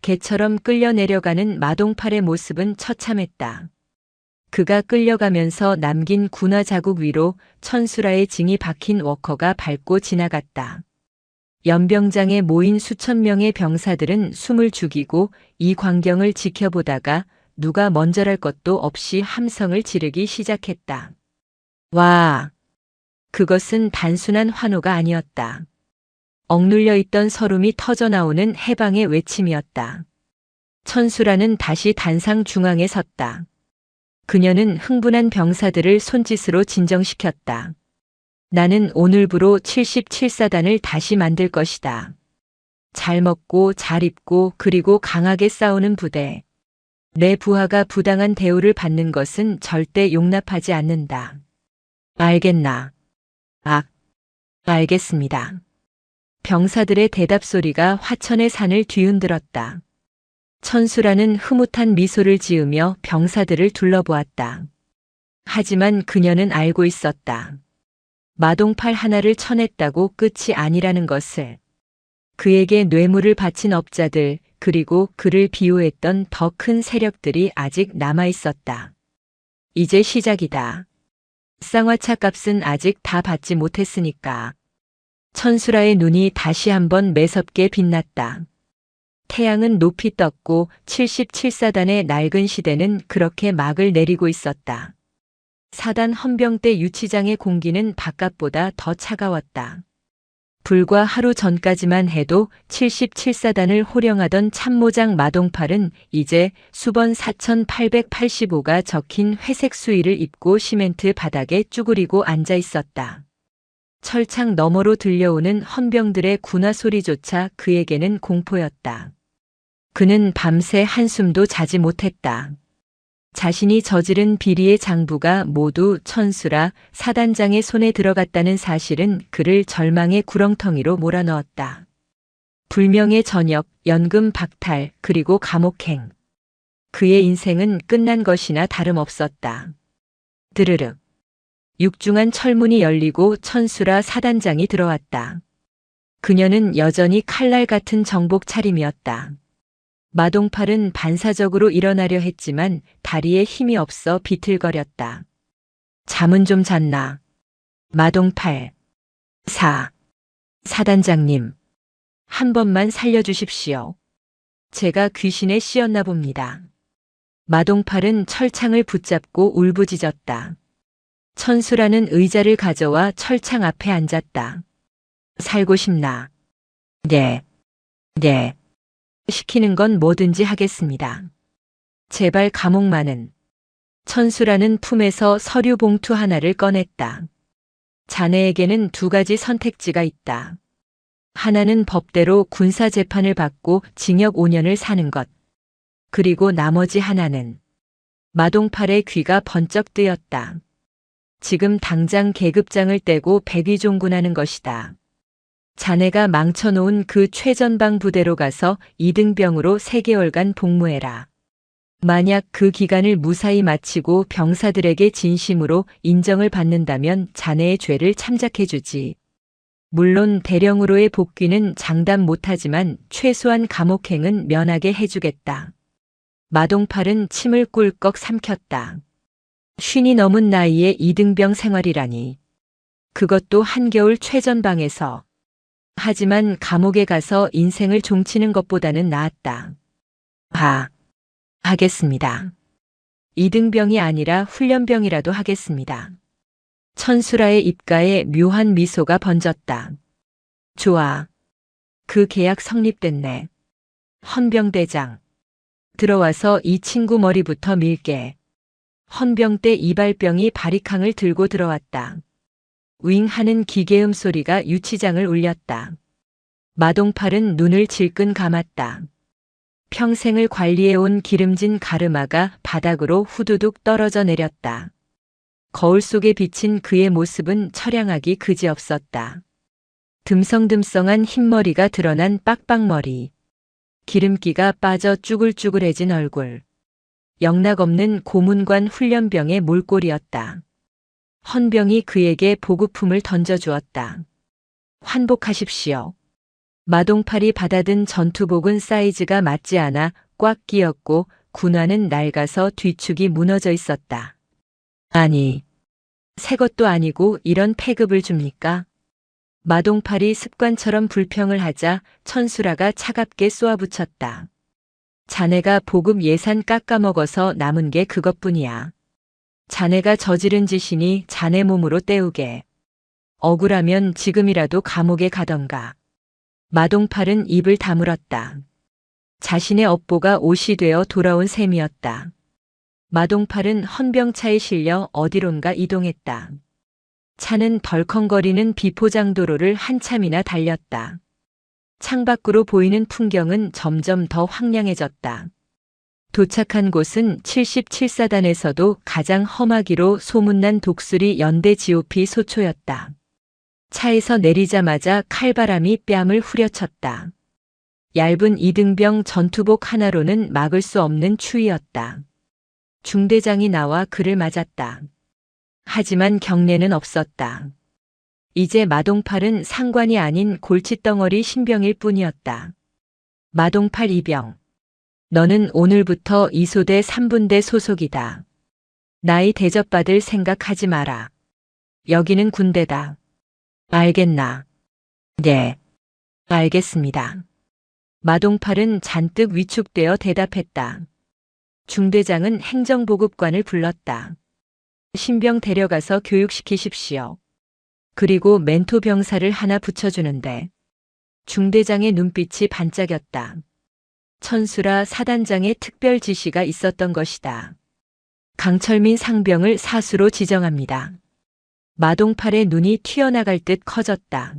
개처럼 끌려 내려가는 마동팔의 모습은 처참했다. 그가 끌려가면서 남긴 군화 자국 위로 천수라의 징이 박힌 워커가 밟고 지나갔다. 연병장에 모인 수천 명의 병사들은 숨을 죽이고 이 광경을 지켜보다가 누가 먼저랄 것도 없이 함성을 지르기 시작했다. 와! 그것은 단순한 환호가 아니었다. 억눌려 있던 서름이 터져나오는 해방의 외침이었다. 천수라는 다시 단상 중앙에 섰다. 그녀는 흥분한 병사들을 손짓으로 진정시켰다. 나는 오늘부로 77사단을 다시 만들 것이다. 잘 먹고 잘 입고 그리고 강하게 싸우는 부대. 내 부하가 부당한 대우를 받는 것은 절대 용납하지 않는다. 알겠나? 알겠습니다. 병사들의 대답 소리가 화천의 산을 뒤흔들었다. 천수라는 흐뭇한 미소를 지으며 병사들을 둘러보았다. 하지만 그녀는 알고 있었다. 마동팔 하나를 쳐냈다고 끝이 아니라는 것을. 그에게 뇌물을 바친 업자들 그리고 그를 비호했던 더 큰 세력들이 아직 남아 있었다. 이제 시작이다. 쌍화차 값은 아직 다 받지 못했으니까. 천수라의 눈이 다시 한번 매섭게 빛났다. 태양은 높이 떴고 77사단의 낡은 시대는 그렇게 막을 내리고 있었다. 사단 헌병대 유치장의 공기는 바깥보다 더 차가웠다. 불과 하루 전까지만 해도 77사단을 호령하던 참모장 마동팔은 이제 수번 4885가 적힌 회색 수의를 입고 시멘트 바닥에 쭈그리고 앉아 있었다. 철창 너머로 들려오는 헌병들의 군화 소리조차 그에게는 공포였다. 그는 밤새 한숨도 자지 못했다. 자신이 저지른 비리의 장부가 모두 천수라 사단장의 손에 들어갔다는 사실은 그를 절망의 구렁텅이로 몰아넣었다. 불명예 전역, 연금 박탈, 그리고 감옥행. 그의 인생은 끝난 것이나 다름없었다. 드르륵. 육중한 철문이 열리고 천수라 사단장이 들어왔다. 그녀는 여전히 칼날 같은 정복 차림이었다. 마동팔은 반사적으로 일어나려 했지만 다리에 힘이 없어 비틀거렸다. 잠은 좀 잤나? 마동팔. 사단장님. 한 번만 살려주십시오. 제가 귀신에 씌었나 봅니다. 마동팔은 철창을 붙잡고 울부짖었다. 천수라는 의자를 가져와 철창 앞에 앉았다. 살고 싶나? 네. 시키는 건 뭐든지 하겠습니다. 제발 감옥만은. 천수라는 품에서 서류 봉투 하나를 꺼냈다. 자네에게는 두 가지 선택지가 있다. 하나는 법대로 군사 재판을 받고 징역 5년을 사는 것. 그리고 나머지 하나는. 마동팔의 귀가 번쩍 뜨였다. 지금 당장 계급장을 떼고 백위종군하는 것이다. 자네가 망쳐놓은 그 최전방 부대로 가서 이등병으로 3개월간 복무해라. 만약 그 기간을 무사히 마치고 병사들에게 진심으로 인정을 받는다면 자네의 죄를 참작해주지. 물론 대령으로의 복귀는 장담 못하지만 최소한 감옥행은 면하게 해주겠다. 마동팔은 침을 꿀꺽 삼켰다. 50이 넘은 나이에 이등병 생활이라니. 그것도 한겨울 최전방에서. 하지만 감옥에 가서 인생을 종치는 것보다는 나았다. 하겠습니다. 이등병이 아니라 훈련병이라도 하겠습니다. 천수라의 입가에 묘한 미소가 번졌다. 좋아. 그 계약 성립됐네. 헌병대장. 들어와서 이 친구 머리부터 밀게. 헌병대 이발병이 바리캉을 들고 들어왔다. 윙 하는 기계음 소리가 유치장을 울렸다. 마동팔은 눈을 질끈 감았다. 평생을 관리해온 기름진 가르마가 바닥으로 후두둑 떨어져 내렸다. 거울 속에 비친 그의 모습은 처량하기 그지없었다. 듬성듬성한 흰머리가 드러난 빡빡머리. 기름기가 빠져 쭈글쭈글해진 얼굴. 영락없는 고문관 훈련병의 몰골이었다. 헌병이 그에게 보급품을 던져주었다. 환복하십시오. 마동팔이 받아든 전투복은 사이즈가 맞지 않아 꽉 끼었고 군화는 낡아서 뒤축이 무너져 있었다. 아니, 새 것도 아니고 이런 폐급을 줍니까? 마동팔이 습관처럼 불평을 하자 천수라가 차갑게 쏘아붙였다. 자네가 보급 예산 깎아먹어서 남은 게 그것뿐이야. 자네가 저지른 짓이니 자네 몸으로 때우게. 억울하면 지금이라도 감옥에 가던가. 마동팔은 입을 다물었다. 자신의 업보가 옷이 되어 돌아온 셈이었다. 마동팔은 헌병차에 실려 어디론가 이동했다. 차는 덜컹거리는 비포장도로를 한참이나 달렸다. 창밖으로 보이는 풍경은 점점 더 황량해졌다. 도착한 곳은 77사단에서도 가장 험하기로 소문난 독수리 연대 GOP 소초였다. 차에서 내리자마자 칼바람이 뺨을 후려쳤다. 얇은 이등병 전투복 하나로는 막을 수 없는 추위였다. 중대장이 나와 그를 맞았다. 하지만 경례는 없었다. 이제 마동팔은 상관이 아닌 골칫덩어리 신병일 뿐이었다. 마동팔 이병. 너는 오늘부터 이소대 3분대 소속이다. 나이 대접받을 생각하지 마라. 여기는 군대다. 알겠나? 네. 알겠습니다. 마동팔은 잔뜩 위축되어 대답했다. 중대장은 행정보급관을 불렀다. 신병 데려가서 교육시키십시오. 그리고 멘토 병사를 하나 붙여주는데. 중대장의 눈빛이 반짝였다. 천수라 사단장의 특별 지시가 있었던 것이다. 강철민 상병을 사수로 지정합니다. 마동팔의 눈이 튀어나갈 듯 커졌다.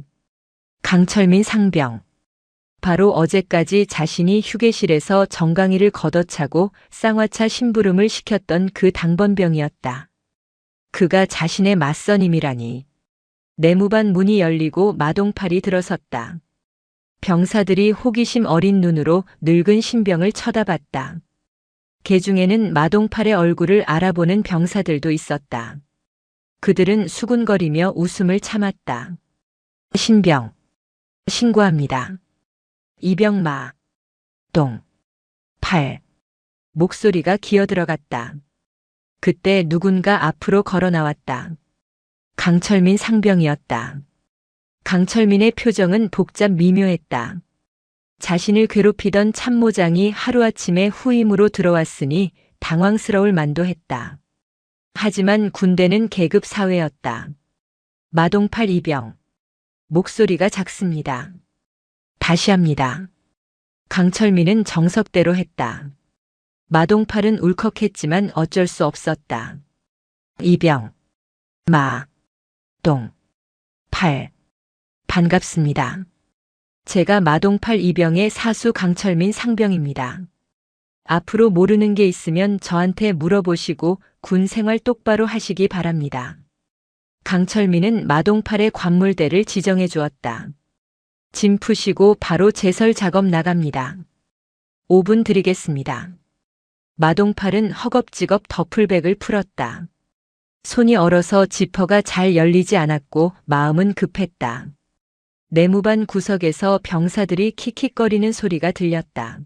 강철민 상병. 바로 어제까지 자신이 휴게실에서 정강이를 걷어차고 쌍화차 심부름을 시켰던 그 당번병이었다. 그가 자신의 맞선임이라니. 내무반 문이 열리고 마동팔이 들어섰다. 병사들이 호기심 어린 눈으로 늙은 신병을 쳐다봤다. 개 중에는 마동팔의 얼굴을 알아보는 병사들도 있었다. 그들은 수군거리며 웃음을 참았다. 신병. 신고합니다. 이병마. 동. 팔. 목소리가 기어들어갔다. 그때 누군가 앞으로 걸어 나왔다. 강철민 상병이었다. 강철민의 표정은 복잡 미묘했다. 자신을 괴롭히던 참모장이 하루아침에 후임으로 들어왔으니 당황스러울 만도 했다. 하지만 군대는 계급 사회였다. 마동팔 이병. 목소리가 작습니다. 다시 합니다. 강철민은 정석대로 했다. 마동팔은 울컥했지만 어쩔 수 없었다. 이병. 마. 동. 팔. 반갑습니다. 제가 마동팔 이병의 사수 강철민 상병입니다. 앞으로 모르는 게 있으면 저한테 물어보시고 군 생활 똑바로 하시기 바랍니다. 강철민은 마동팔의 관물대를 지정해 주었다. 짐 푸시고 바로 제설 작업 나갑니다. 5분 드리겠습니다. 마동팔은 허겁지겁 더플백을 풀었다. 손이 얼어서 지퍼가 잘 열리지 않았고 마음은 급했다. 내무반 구석에서 병사들이 킥킥거리는 소리가 들렸다.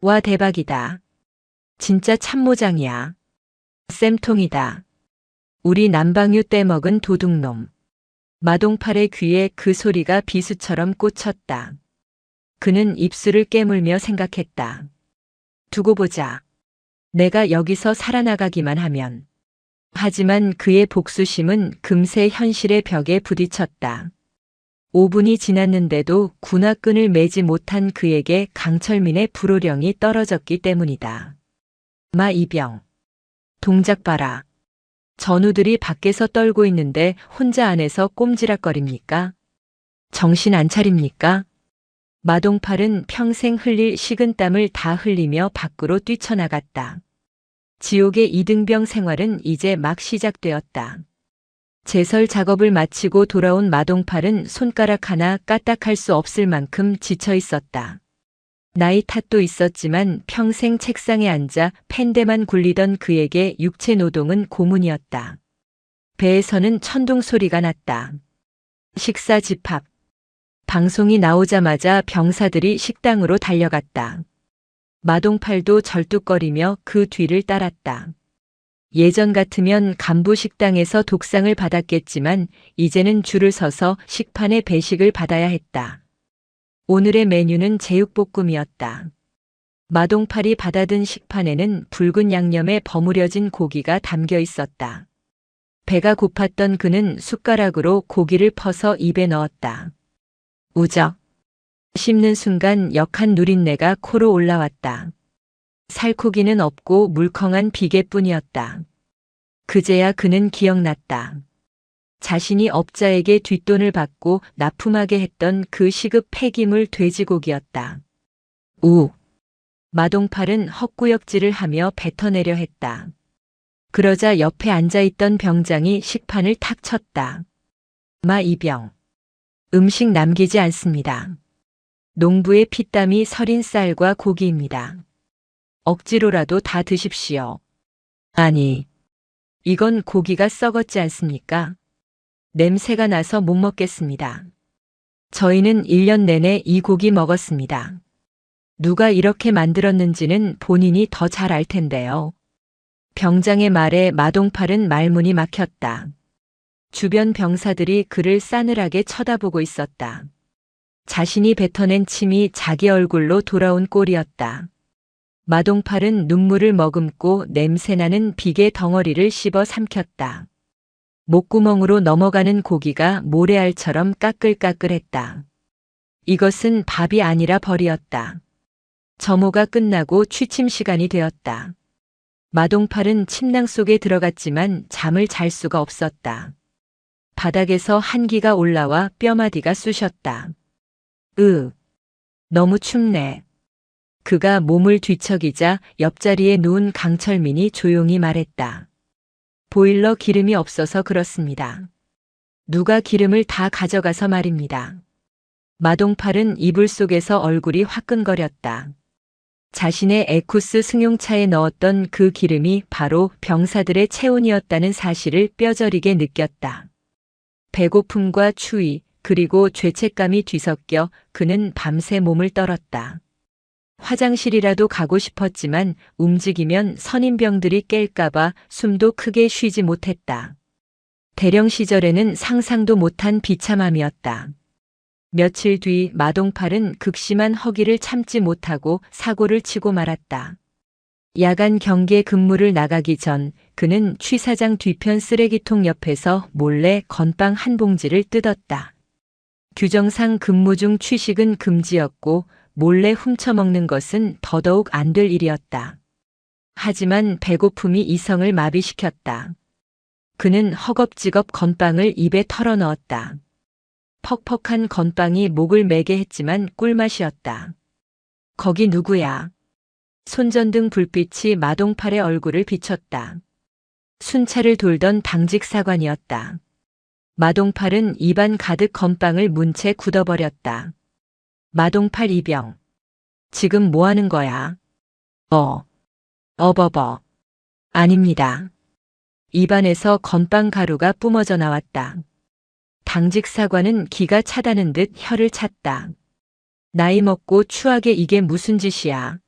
와 대박이다. 진짜 참모장이야. 쌤통이다. 우리 남방유 떼먹은 도둑놈. 마동팔의 귀에 그 소리가 비수처럼 꽂혔다. 그는 입술을 깨물며 생각했다. 두고 보자. 내가 여기서 살아나가기만 하면. 하지만 그의 복수심은 금세 현실의 벽에 부딪혔다. 5분이 지났는데도 군화끈을 매지 못한 그에게 강철민의 불호령이 떨어졌기 때문이다. 마 이병. 동작 봐라. 전우들이 밖에서 떨고 있는데 혼자 안에서 꼼지락거립니까? 정신 안 차립니까? 마동팔은 평생 흘릴 식은땀을 다 흘리며 밖으로 뛰쳐나갔다. 지옥의 이등병 생활은 이제 막 시작되었다. 제설 작업을 마치고 돌아온 마동팔은 손가락 하나 까딱할 수 없을 만큼 지쳐 있었다. 나이 탓도 있었지만 평생 책상에 앉아 펜대만 굴리던 그에게 육체 노동은 고문이었다. 배에서는 천둥 소리가 났다. 식사 집합. 방송이 나오자마자 병사들이 식당으로 달려갔다. 마동팔도 절뚝거리며 그 뒤를 따랐다. 예전 같으면 간부 식당에서 독상을 받았겠지만 이제는 줄을 서서 식판에 배식을 받아야 했다. 오늘의 메뉴는 제육볶음이었다. 마동팔이 받아든 식판에는 붉은 양념에 버무려진 고기가 담겨 있었다. 배가 고팠던 그는 숟가락으로 고기를 퍼서 입에 넣었다. 우적. 씹는 순간 역한 누린내가 코로 올라왔다. 살코기는 없고 물컹한 비계뿐이었다. 그제야 그는 기억났다. 자신이 업자에게 뒷돈을 받고 납품하게 했던 그 시급 폐기물 돼지고기였다. 우. 마동팔은 헛구역질을 하며 뱉어내려 했다. 그러자 옆에 앉아있던 병장이 식판을 탁 쳤다. 마 이병. 음식 남기지 않습니다. 농부의 피땀이 서린 쌀과 고기입니다. 억지로라도 다 드십시오. 아니, 이건 고기가 썩었지 않습니까? 냄새가 나서 못 먹겠습니다. 저희는 1년 내내 이 고기 먹었습니다. 누가 이렇게 만들었는지는 본인이 더 잘 알 텐데요. 병장의 말에 마동팔은 말문이 막혔다. 주변 병사들이 그를 싸늘하게 쳐다보고 있었다. 자신이 뱉어낸 침이 자기 얼굴로 돌아온 꼴이었다. 마동팔은 눈물을 머금고 냄새나는 비계 덩어리를 씹어 삼켰다. 목구멍으로 넘어가는 고기가 모래알처럼 까끌까끌했다. 이것은 밥이 아니라 벌이었다. 점호가 끝나고 취침 시간이 되었다. 마동팔은 침낭 속에 들어갔지만 잠을 잘 수가 없었다. 바닥에서 한기가 올라와 뼈마디가 쑤셨다. 너무 춥네. 그가 몸을 뒤척이자 옆자리에 누운 강철민이 조용히 말했다. 보일러 기름이 없어서 그렇습니다. 누가 기름을 다 가져가서 말입니다. 마동팔은 이불 속에서 얼굴이 화끈거렸다. 자신의 에쿠스 승용차에 넣었던 그 기름이 바로 병사들의 체온이었다는 사실을 뼈저리게 느꼈다. 배고픔과 추위 그리고 죄책감이 뒤섞여 그는 밤새 몸을 떨었다. 화장실이라도 가고 싶었지만 움직이면 선임병들이 깰까봐 숨도 크게 쉬지 못했다. 대령 시절에는 상상도 못한 비참함이었다. 며칠 뒤 마동팔은 극심한 허기를 참지 못하고 사고를 치고 말았다. 야간 경계 근무를 나가기 전 그는 취사장 뒤편 쓰레기통 옆에서 몰래 건빵 한 봉지를 뜯었다. 규정상 근무 중 취식은 금지였고 몰래 훔쳐먹는 것은 더더욱 안 될 일이었다. 하지만 배고픔이 이성을 마비시켰다. 그는 허겁지겁 건빵을 입에 털어넣었다. 퍽퍽한 건빵이 목을 매게 했지만 꿀맛이었다. 거기 누구야? 손전등 불빛이 마동팔의 얼굴을 비췄다. 순찰을 돌던 당직 사관이었다. 마동팔은 입안 가득 건빵을 문 채 굳어버렸다. 마동팔 이병. 지금 뭐 하는 거야? 어버버. 아닙니다. 입안에서 건빵 가루가 뿜어져 나왔다. 당직 사관은 기가 차다는 듯 혀를 찼다. 나이 먹고 추하게 이게 무슨 짓이야.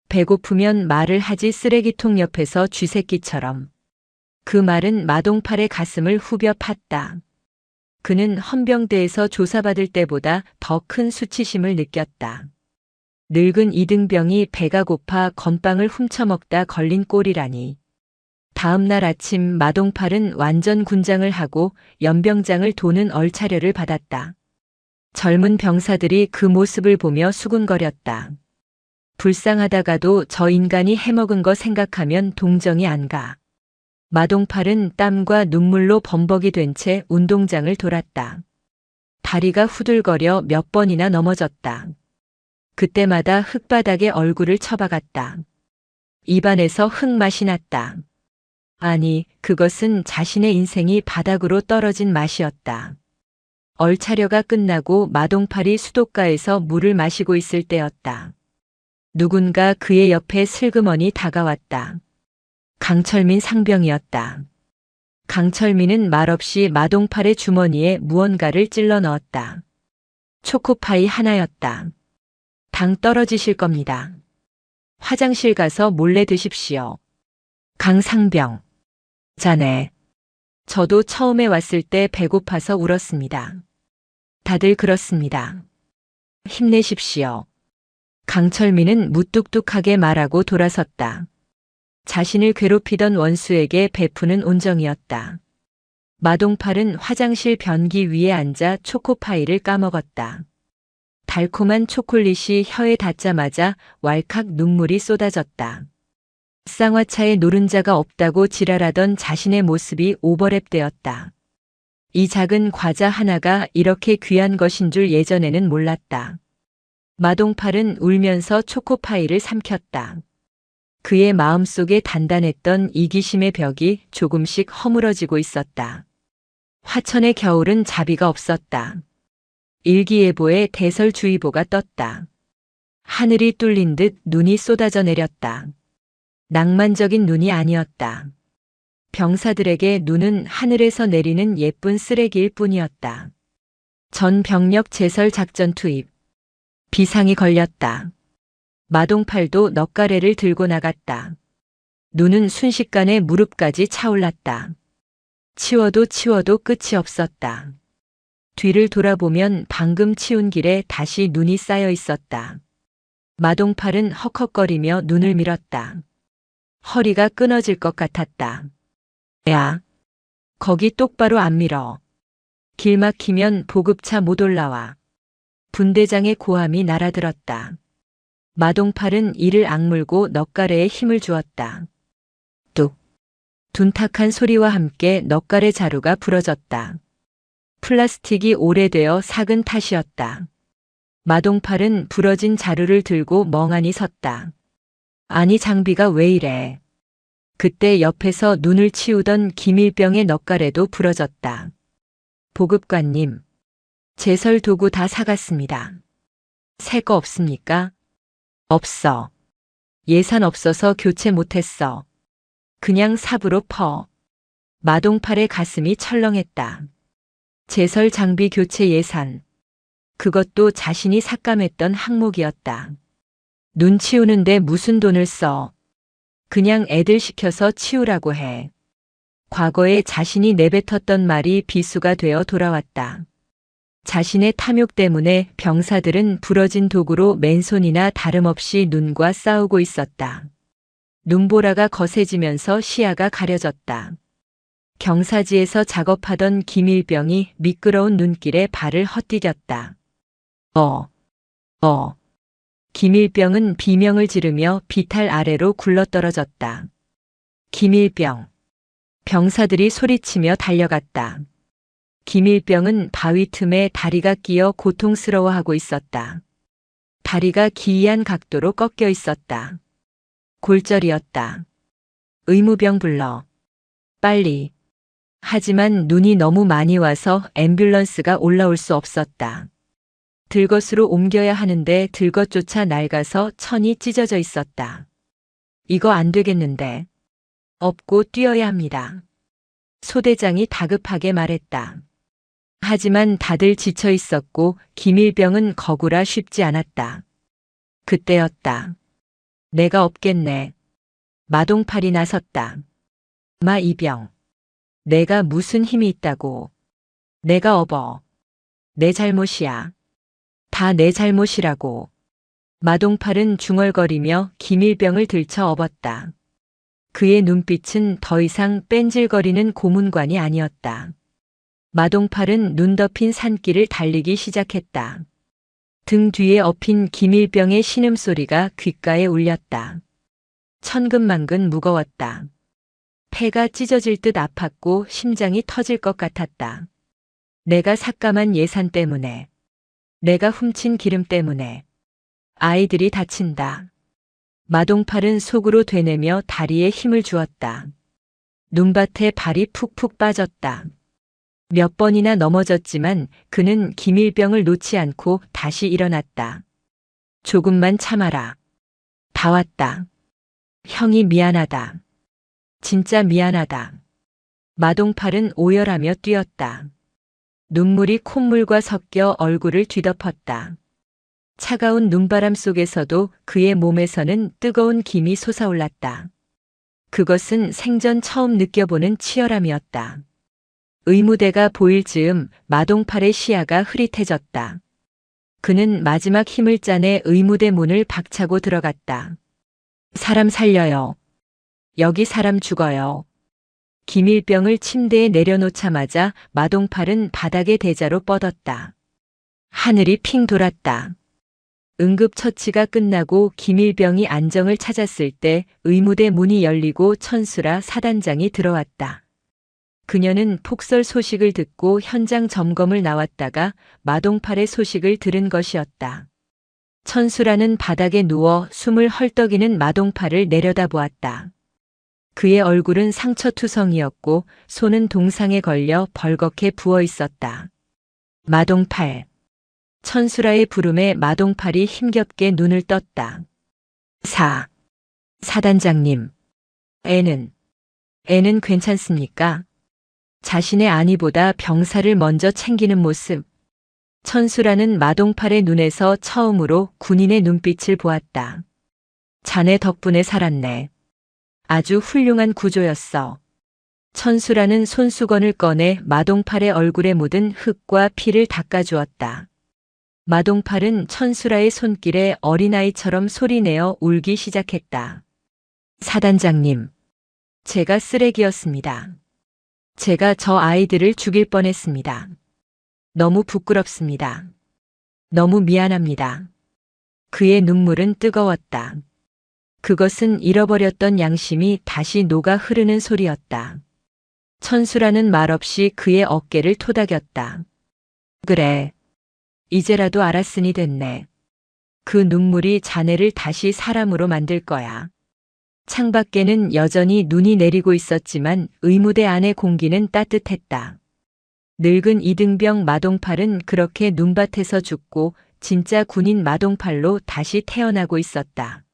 배고프면 말을 하지 쓰레기통 옆에서 쥐새끼처럼. 그 말은 마동팔의 가슴을 후벼 팠다. 그는 헌병대에서 조사받을 때보다 더 큰 수치심을 느꼈다. 늙은 이등병이 배가 고파 건빵을 훔쳐먹다 걸린 꼴이라니. 다음 날 아침 마동팔은 완전 군장을 하고 연병장을 도는 얼차려를 받았다. 젊은 병사들이 그 모습을 보며 수군거렸다. 불쌍하다가도 저 인간이 해먹은 거 생각하면 동정이 안 가. 마동팔은 땀과 눈물로 범벅이 된 채 운동장을 돌았다. 다리가 후들거려 몇 번이나 넘어졌다. 그때마다 흙바닥에 얼굴을 처박았다. 입안에서 흙맛이 났다. 아니, 그것은 자신의 인생이 바닥으로 떨어진 맛이었다. 얼차려가 끝나고 마동팔이 수도가에서 물을 마시고 있을 때였다. 누군가 그의 옆에 슬그머니 다가왔다. 강철민 상병이었다. 강철민은 말없이 마동팔의 주머니에 무언가를 찔러 넣었다. 초코파이 하나였다. 당 떨어지실 겁니다. 화장실 가서 몰래 드십시오. 강상병. 자네. 저도 처음에 왔을 때 배고파서 울었습니다. 다들 그렇습니다. 힘내십시오. 강철민은 무뚝뚝하게 말하고 돌아섰다. 자신을 괴롭히던 원수에게 베푸는 온정이었다. 마동팔은 화장실 변기 위에 앉아 초코파이를 까먹었다. 달콤한 초콜릿이 혀에 닿자마자 왈칵 눈물이 쏟아졌다. 쌍화차에 노른자가 없다고 지랄하던 자신의 모습이 오버랩되었다. 이 작은 과자 하나가 이렇게 귀한 것인 줄 예전에는 몰랐다. 마동팔은 울면서 초코파이를 삼켰다. 그의 마음속에 단단했던 이기심의 벽이 조금씩 허물어지고 있었다. 화천의 겨울은 자비가 없었다. 일기예보에 대설주의보가 떴다. 하늘이 뚫린 듯 눈이 쏟아져 내렸다. 낭만적인 눈이 아니었다. 병사들에게 눈은 하늘에서 내리는 예쁜 쓰레기일 뿐이었다. 전 병력 제설 작전 투입. 비상이 걸렸다. 마동팔도 넉가래를 들고 나갔다. 눈은 순식간에 무릎까지 차올랐다. 치워도 치워도 끝이 없었다. 뒤를 돌아보면 방금 치운 길에 다시 눈이 쌓여 있었다. 마동팔은 헉헉거리며 눈을 밀었다. 허리가 끊어질 것 같았다. 야, 거기 똑바로 안 밀어. 길 막히면 보급차 못 올라와. 분대장의 고함이 날아들었다. 마동팔은 이를 악물고 넉가래에 힘을 주었다. 뚝. 둔탁한 소리와 함께 넉가래 자루가 부러졌다. 플라스틱이 오래되어 삭은 탓이었다. 마동팔은 부러진 자루를 들고 멍하니 섰다. 아니 장비가 왜 이래. 그때 옆에서 눈을 치우던 김일병의 넉가래도 부러졌다. 보급관님, 제설 도구 다 사갔습니다. 새 거 없습니까? 없어. 예산 없어서 교체 못했어. 그냥 삽으로 퍼. 마동팔의 가슴이 철렁했다. 제설 장비 교체 예산. 그것도 자신이 삭감했던 항목이었다. 눈 치우는데 무슨 돈을 써. 그냥 애들 시켜서 치우라고 해. 과거에 자신이 내뱉었던 말이 비수가 되어 돌아왔다. 자신의 탐욕 때문에 병사들은 부러진 도구로 맨손이나 다름없이 눈과 싸우고 있었다. 눈보라가 거세지면서 시야가 가려졌다. 경사지에서 작업하던 김일병이 미끄러운 눈길에 발을 헛디뎠다. 김일병은 비명을 지르며 비탈 아래로 굴러떨어졌다. 김일병. 병사들이 소리치며 달려갔다. 김일병은 바위 틈에 다리가 끼어 고통스러워하고 있었다. 다리가 기이한 각도로 꺾여 있었다. 골절이었다. 의무병 불러. 빨리. 하지만 눈이 너무 많이 와서 앰뷸런스가 올라올 수 없었다. 들것으로 옮겨야 하는데 들것조차 낡아서 천이 찢어져 있었다. 이거 안 되겠는데. 업고 뛰어야 합니다. 소대장이 다급하게 말했다. 하지만 다들 지쳐 있었고 김일병은 거구라 쉽지 않았다. 그때였다. 내가 업겠네. 마동팔이 나섰다. 이병. 내가 무슨 힘이 있다고. 내가 업어. 내 잘못이야. 다 내 잘못이라고. 마동팔은 중얼거리며 김일병을 들쳐 업었다. 그의 눈빛은 더 이상 뺀질거리는 고문관이 아니었다. 마동팔은 눈 덮인 산길을 달리기 시작했다. 등 뒤에 엎인 김일병의 신음소리가 귓가에 울렸다. 천근만근 무거웠다. 폐가 찢어질 듯 아팠고 심장이 터질 것 같았다. 내가 삭감한 예산 때문에. 내가 훔친 기름 때문에. 아이들이 다친다. 마동팔은 속으로 되뇌며 다리에 힘을 주었다. 눈밭에 발이 푹푹 빠졌다. 몇 번이나 넘어졌지만 그는 김일병을 놓지 않고 다시 일어났다. 조금만 참아라. 다 왔다. 형이 미안하다. 진짜 미안하다. 마동팔은 오열하며 뛰었다. 눈물이 콧물과 섞여 얼굴을 뒤덮었다. 차가운 눈바람 속에서도 그의 몸에서는 뜨거운 김이 솟아올랐다. 그것은 생전 처음 느껴보는 치열함이었다. 의무대가 보일 즈음 마동팔의 시야가 흐릿해졌다. 그는 마지막 힘을 짜내 의무대 문을 박차고 들어갔다. 사람 살려요. 여기 사람 죽어요. 기밀병을 침대에 내려놓자마자 마동팔은 바닥에 대자로 뻗었다. 하늘이 핑 돌았다. 응급처치가 끝나고 기밀병이 안정을 찾았을 때 의무대 문이 열리고 천수라 사단장이 들어왔다. 그녀는 폭설 소식을 듣고 현장 점검을 나왔다가 마동팔의 소식을 들은 것이었다. 천수라는 바닥에 누워 숨을 헐떡이는 마동팔을 내려다보았다. 그의 얼굴은 상처투성이었고 손은 동상에 걸려 벌겋게 부어 있었다. 마동팔. 천수라의 부름에 마동팔이 힘겹게 눈을 떴다. 사단장님. 애는 괜찮습니까? 자신의 아니보다 병사를 먼저 챙기는 모습. 천수라는 마동팔의 눈에서 처음으로 군인의 눈빛을 보았다. 자네 덕분에 살았네. 아주 훌륭한 구조였어. 천수라는 손수건을 꺼내 마동팔의 얼굴에 묻은 흙과 피를 닦아주었다. 마동팔은 천수라의 손길에 어린아이처럼 소리내어 울기 시작했다. 사단장님, 제가 쓰레기였습니다. 제가 저 아이들을 죽일 뻔했습니다. 너무 부끄럽습니다. 너무 미안합니다. 그의 눈물은 뜨거웠다. 그것은 잃어버렸던 양심이 다시 녹아 흐르는 소리였다. 천수라는 말없이 그의 어깨를 토닥였다. 그래. 이제라도 알았으니 됐네. 그 눈물이 자네를 다시 사람으로 만들 거야. 창밖에는 여전히 눈이 내리고 있었지만 의무대 안의 공기는 따뜻했다. 늙은 이등병 마동팔은 그렇게 눈밭에서 죽고 진짜 군인 마동팔로 다시 태어나고 있었다.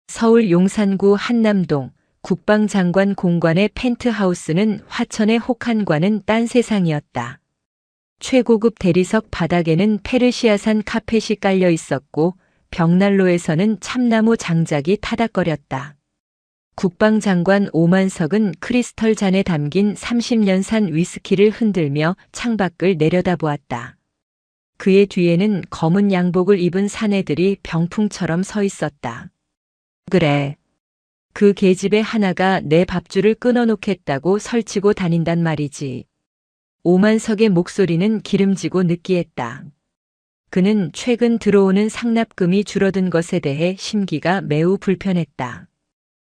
서울 용산구 한남동 국방장관 공관의 펜트하우스는 화천의 혹한과는 딴 세상이었다. 최고급 대리석 바닥에는 페르시아산 카펫이 깔려 있었고 벽난로에서는 참나무 장작이 타닥거렸다. 국방장관 오만석은 크리스털 잔에 담긴 30년산 위스키를 흔들며 창밖을 내려다보았다. 그의 뒤에는 검은 양복을 입은 사내들이 병풍처럼 서 있었다. 그래. 그 계집애 하나가 내 밥줄을 끊어놓겠다고 설치고 다닌단 말이지. 오만석의 목소리는 기름지고 느끼했다. 그는 최근 들어오는 상납금이 줄어든 것에 대해 심기가 매우 불편했다.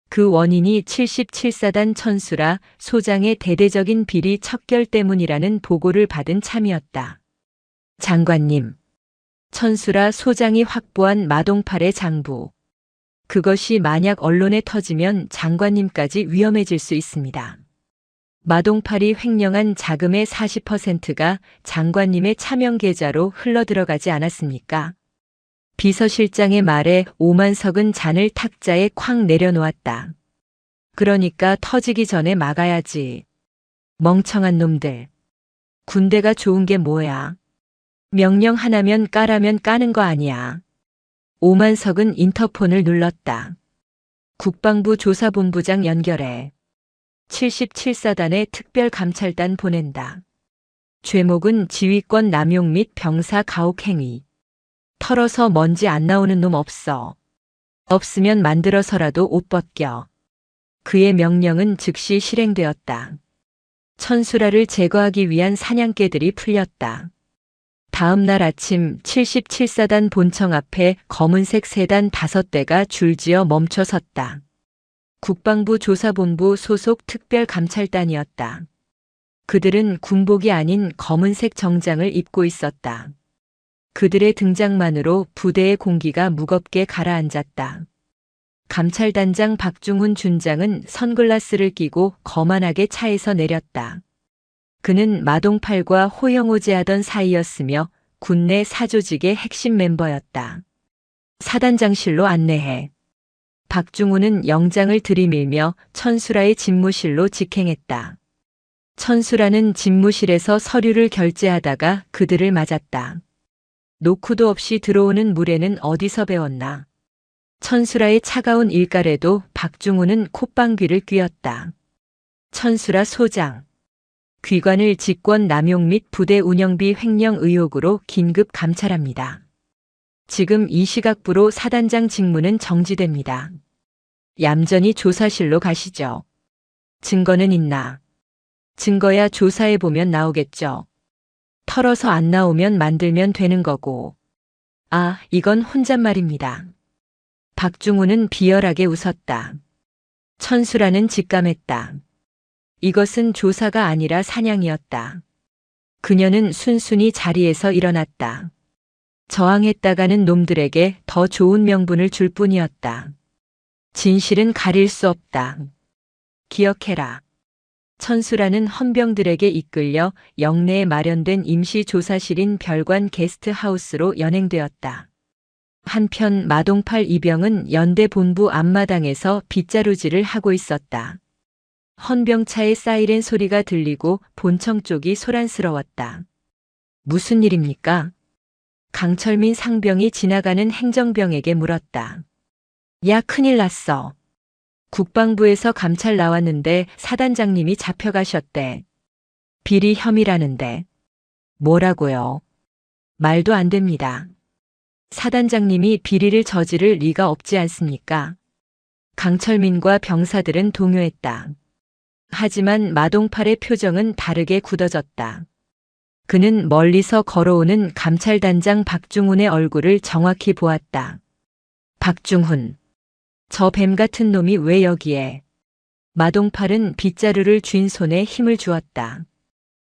그 원인이 77사단 천수라 소장의 대대적인 비리 척결 때문이라는 보고를 받은 참이었다. 장관님, 천수라 소장이 확보한 마동팔의 장부. 그것이 만약 언론에 터지면 장관님까지 위험해질 수 있습니다. 마동팔이 횡령한 자금의 40%가 장관님의 차명 계좌로 흘러들어가지 않았습니까? 비서실장의 말에 오만석은 잔을 탁자에 쾅 내려놓았다. 그러니까 터지기 전에 막아야지. 멍청한 놈들. 군대가 좋은 게 뭐야? 명령 하나면 까라면 까는 거 아니야. 오만석은 인터폰을 눌렀다. 국방부 조사본부장 연결해. 77사단의 특별감찰단 보낸다. 죄목은 지휘권 남용 및 병사 가혹 행위. 털어서 먼지 안 나오는 놈 없어. 없으면 만들어서라도 옷 벗겨. 그의 명령은 즉시 실행되었다. 천수라를 제거하기 위한 사냥개들이 풀렸다. 다음 날 아침 77사단 본청 앞에 검은색 세단 5대가 줄지어 멈춰 섰다. 국방부 조사본부 소속 특별감찰단이었다. 그들은 군복이 아닌 검은색 정장을 입고 있었다. 그들의 등장만으로 부대의 공기가 무겁게 가라앉았다. 감찰단장 박중훈 준장은 선글라스를 끼고 거만하게 차에서 내렸다. 그는 마동팔과 호영호제하던 사이였으며 군내 사조직의 핵심 멤버였다. 사단장실로 안내해. 박중훈은 영장을 들이밀며 천수라의 집무실로 직행했다. 천수라는 집무실에서 서류를 결제하다가 그들을 맞았다. 노크도 없이 들어오는 물에는 어디서 배웠나. 천수라의 차가운 일갈에도 박중훈은 콧방귀를 뀌었다. 천수라 소장. 귀관을 직권 남용 및 부대 운영비 횡령 의혹으로 긴급 감찰합니다. 지금 이 시각부로 사단장 직무는 정지됩니다. 얌전히 조사실로 가시죠. 증거는 있나? 증거야 조사해보면 나오겠죠. 털어서 안 나오면 만들면 되는 거고. 아, 이건 혼잣말입니다. 박중훈은 비열하게 웃었다. 천수라는 직감했다. 이것은 조사가 아니라 사냥이었다. 그녀는 순순히 자리에서 일어났다. 저항했다가는 놈들에게 더 좋은 명분을 줄 뿐이었다. 진실은 가릴 수 없다. 기억해라. 천수라는 헌병들에게 이끌려 영내에 마련된 임시조사실인 별관 게스트하우스로 연행되었다. 한편 마동팔 이병은 연대 본부 앞마당에서 빗자루질을 하고 있었다. 헌병차의 사이렌 소리가 들리고 본청 쪽이 소란스러웠다. 무슨 일입니까? 강철민 상병이 지나가는 행정병에게 물었다. 야, 큰일 났어. 국방부에서 감찰 나왔는데 사단장님이 잡혀가셨대. 비리 혐의라는데. 뭐라고요? 말도 안 됩니다. 사단장님이 비리를 저지를 리가 없지 않습니까? 강철민과 병사들은 동요했다. 하지만 마동팔의 표정은 다르게 굳어졌다. 그는 멀리서 걸어오는 감찰단장 박중훈의 얼굴을 정확히 보았다. 박중훈. 저 뱀 같은 놈이 왜 여기에? 마동팔은 빗자루를 쥔 손에 힘을 주었다.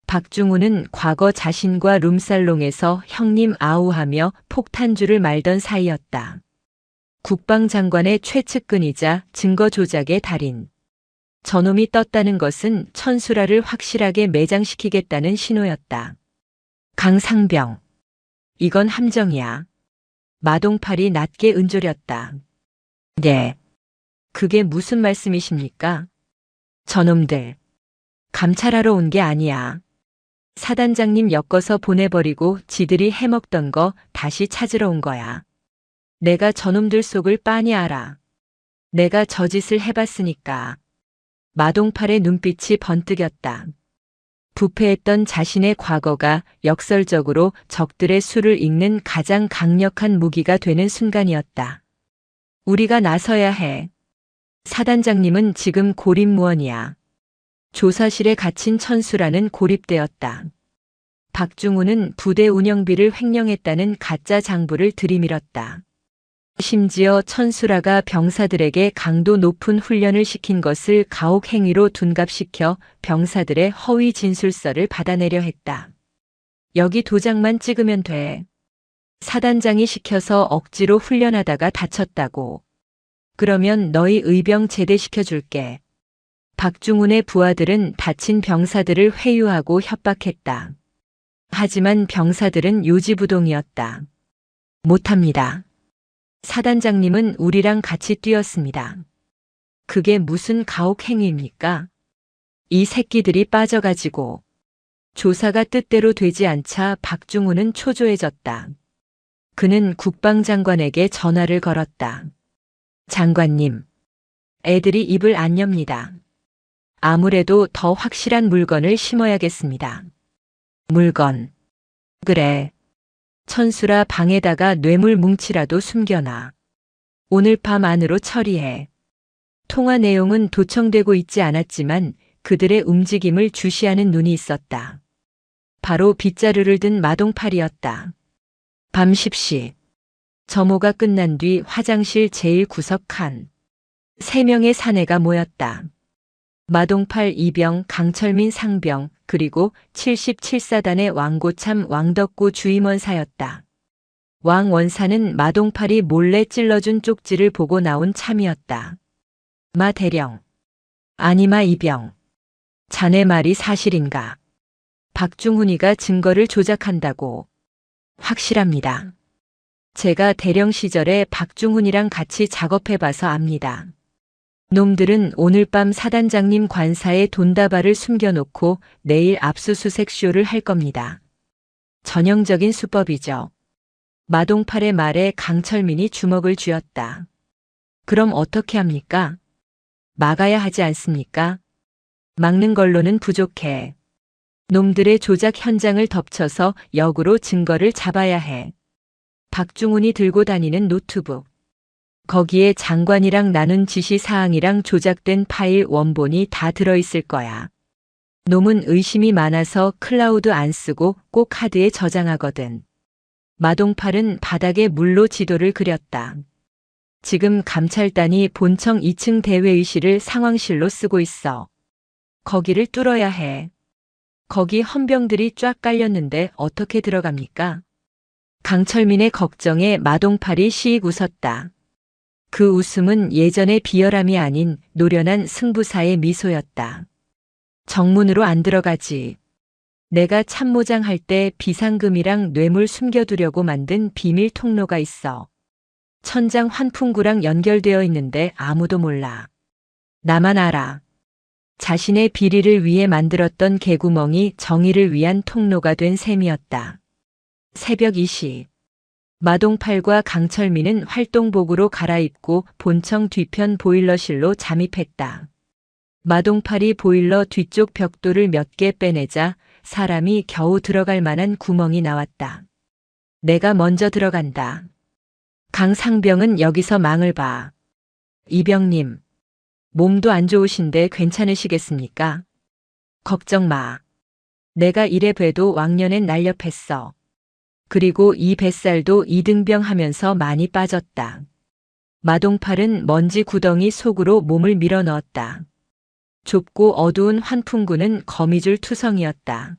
박중훈은 과거 자신과 룸살롱에서 형님 아우하며 폭탄주를 말던 사이였다. 국방장관의 최측근이자 증거 조작의 달인. 저놈이 떴다는 것은 천수라를 확실하게 매장시키겠다는 신호였다. 강상병. 이건 함정이야. 마동팔이 낮게 은조렸다. 네. 그게 무슨 말씀이십니까? 저놈들. 감찰하러 온 게 아니야. 사단장님 엮어서 보내버리고 지들이 해먹던 거 다시 찾으러 온 거야. 내가 저놈들 속을 빤히 알아. 내가 저 짓을 해봤으니까. 마동팔의 눈빛이 번뜩였다. 부패했던 자신의 과거가 역설적으로 적들의 수를 읽는 가장 강력한 무기가 되는 순간이었다. 우리가 나서야 해. 사단장님은 지금 고립무원이야. 조사실에 갇힌 천수라는 고립되었다. 박중훈은 부대 운영비를 횡령했다는 가짜 장부를 들이밀었다. 심지어 천수라가 병사들에게 강도 높은 훈련을 시킨 것을 가혹행위로 둔갑시켜 병사들의 허위 진술서를 받아내려 했다. 여기 도장만 찍으면 돼. 사단장이 시켜서 억지로 훈련하다가 다쳤다고. 그러면 너희 의병 제대시켜 줄게. 박중훈의 부하들은 다친 병사들을 회유하고 협박했다. 하지만 병사들은 요지부동이었다. 못합니다. 사단장님은 우리랑 같이 뛰었습니다. 그게 무슨 가혹행위입니까? 이 새끼들이 빠져가지고. 조사가 뜻대로 되지 않자 박중훈은 초조해졌다. 그는 국방장관에게 전화를 걸었다. 장관님, 애들이 입을 안 엽니다. 아무래도 더 확실한 물건을 심어야겠습니다. 물건. 그래. 천수라 방에다가 뇌물 뭉치라도 숨겨놔. 오늘 밤 안으로 처리해. 통화 내용은 도청되고 있지 않았지만 그들의 움직임을 주시하는 눈이 있었다. 바로 빗자루를 든 마동팔이었다. 밤 10시. 점호가 끝난 뒤 화장실 제일 구석 칸. 3명의 사내가 모였다. 마동팔 이병, 강철민 상병, 그리고 77사단의 왕고참 왕덕구 주임원사였다. 왕 원사는 마동팔이 몰래 찔러준 쪽지를 보고 나온 참이었다. 마 대령. 아니 마 이병. 자네 말이 사실인가? 박중훈이가 증거를 조작한다고. 확실합니다. 제가 대령 시절에 박중훈이랑 같이 작업해봐서 압니다. 놈들은 오늘 밤 사단장님 관사에 돈다발을 숨겨놓고 내일 압수수색 쇼를 할 겁니다. 전형적인 수법이죠. 마동팔의 말에 강철민이 주먹을 쥐었다. 그럼 어떻게 합니까? 막아야 하지 않습니까? 막는 걸로는 부족해. 놈들의 조작 현장을 덮쳐서 역으로 증거를 잡아야 해. 박중훈이 들고 다니는 노트북. 거기에 장관이랑 나눈 지시사항이랑 조작된 파일 원본이 다 들어있을 거야. 놈은 의심이 많아서 클라우드 안 쓰고 꼭 하드에 저장하거든. 마동팔은 바닥에 물로 지도를 그렸다. 지금 감찰단이 본청 2층 대회의실을 상황실로 쓰고 있어. 거기를 뚫어야 해. 거기 헌병들이 쫙 깔렸는데 어떻게 들어갑니까? 강철민의 걱정에 마동팔이 시익 웃었다. 그 웃음은 예전의 비열함이 아닌 노련한 승부사의 미소였다. 정문으로 안 들어가지. 내가 참모장 할 때 비상금이랑 뇌물 숨겨두려고 만든 비밀 통로가 있어. 천장 환풍구랑 연결되어 있는데 아무도 몰라. 나만 알아. 자신의 비리를 위해 만들었던 개구멍이 정의를 위한 통로가 된 셈이었다. 새벽 2시. 마동팔과 강철민은 활동복으로 갈아입고 본청 뒤편 보일러실로 잠입했다. 마동팔이 보일러 뒤쪽 벽돌을 몇 개 빼내자 사람이 겨우 들어갈 만한 구멍이 나왔다. 내가 먼저 들어간다. 강상병은 여기서 망을 봐. 이병님, 몸도 안 좋으신데 괜찮으시겠습니까? 걱정 마. 내가 이래 봬도 왕년엔 날렵했어. 그리고 이 뱃살도 이등병 하면서 많이 빠졌다. 마동팔은 먼지 구덩이 속으로 몸을 밀어 넣었다. 좁고 어두운 환풍구는 거미줄 투성이었다.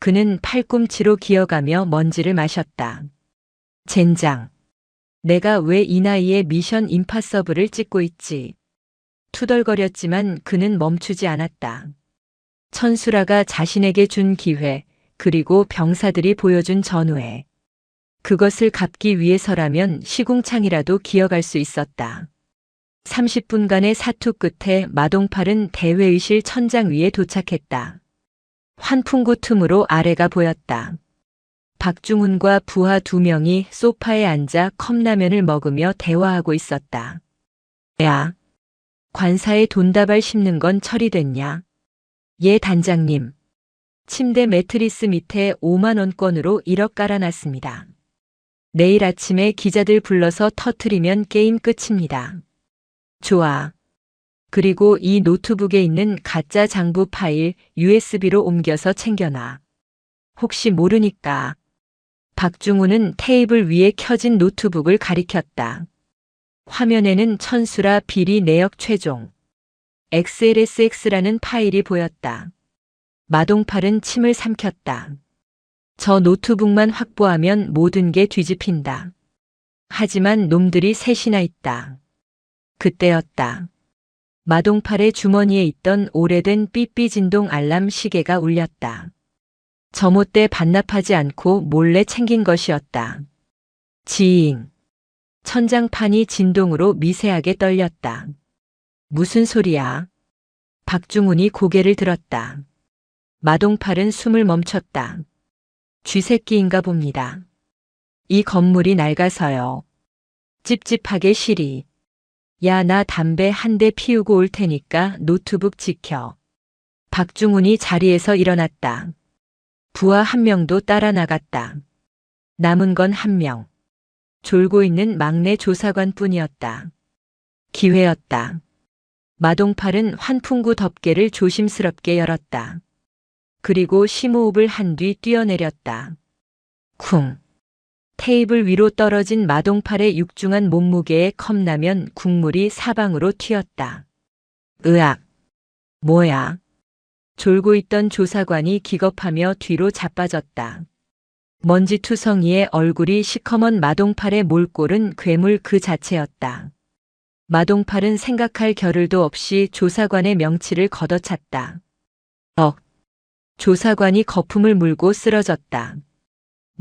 그는 팔꿈치로 기어가며 먼지를 마셨다. 젠장. 내가 왜 이 나이에 미션 임파서블을 찍고 있지? 투덜거렸지만 그는 멈추지 않았다. 천수라가 자신에게 준 기회, 그리고 병사들이 보여준 전우회. 그것을 갚기 위해서라면 시궁창이라도 기어갈 수 있었다. 30분간의 사투 끝에 마동팔은 대회의실 천장 위에 도착했다. 환풍구 틈으로 아래가 보였다. 박중훈과 부하 2명이 소파에 앉아 컵라면을 먹으며 대화하고 있었다. 야, 관사에 돈다발 씹는 건 처리됐냐? 예, 단장님. 침대 매트리스 밑에 5만원권으로 1억 깔아놨습니다. 내일 아침에 기자들 불러서 터트리면 게임 끝입니다. 좋아. 그리고 이 노트북에 있는 가짜 장부 파일 USB로 옮겨서 챙겨놔. 혹시 모르니까. 박중훈은 테이블 위에 켜진 노트북을 가리켰다. 화면에는 천수라 비리 내역 최종. XLSX라는 파일이 보였다. 마동팔은 침을 삼켰다. 저 노트북만 확보하면 모든 게 뒤집힌다. 하지만 놈들이 셋이나 있다. 그때였다. 마동팔의 주머니에 있던 오래된 삐삐 진동 알람 시계가 울렸다. 점호 때 반납하지 않고 몰래 챙긴 것이었다. 지잉. 천장판이 진동으로 미세하게 떨렸다. 무슨 소리야? 박중훈이 고개를 들었다. 마동팔은 숨을 멈췄다. 쥐새끼인가 봅니다. 이 건물이 낡아서요. 찝찝하게 시리. 야, 나 담배 한 대 피우고 올 테니까 노트북 지켜. 박중훈이 자리에서 일어났다. 부하 1명도 따라 나갔다. 남은 건 1명. 졸고 있는 막내 조사관 뿐이었다. 기회였다. 마동팔은 환풍구 덮개를 조심스럽게 열었다. 그리고 심호흡을 한 뒤 뛰어내렸다. 쿵. 테이블 위로 떨어진 마동팔의 육중한 몸무게에 컵라면 국물이 사방으로 튀었다. 으악. 뭐야? 졸고 있던 조사관이 기겁하며 뒤로 자빠졌다. 먼지투성이의 얼굴이 시커먼 마동팔의 몰골은 괴물 그 자체였다. 마동팔은 생각할 겨를도 없이 조사관의 명치를 걷어찼다. 조사관이 거품을 물고 쓰러졌다.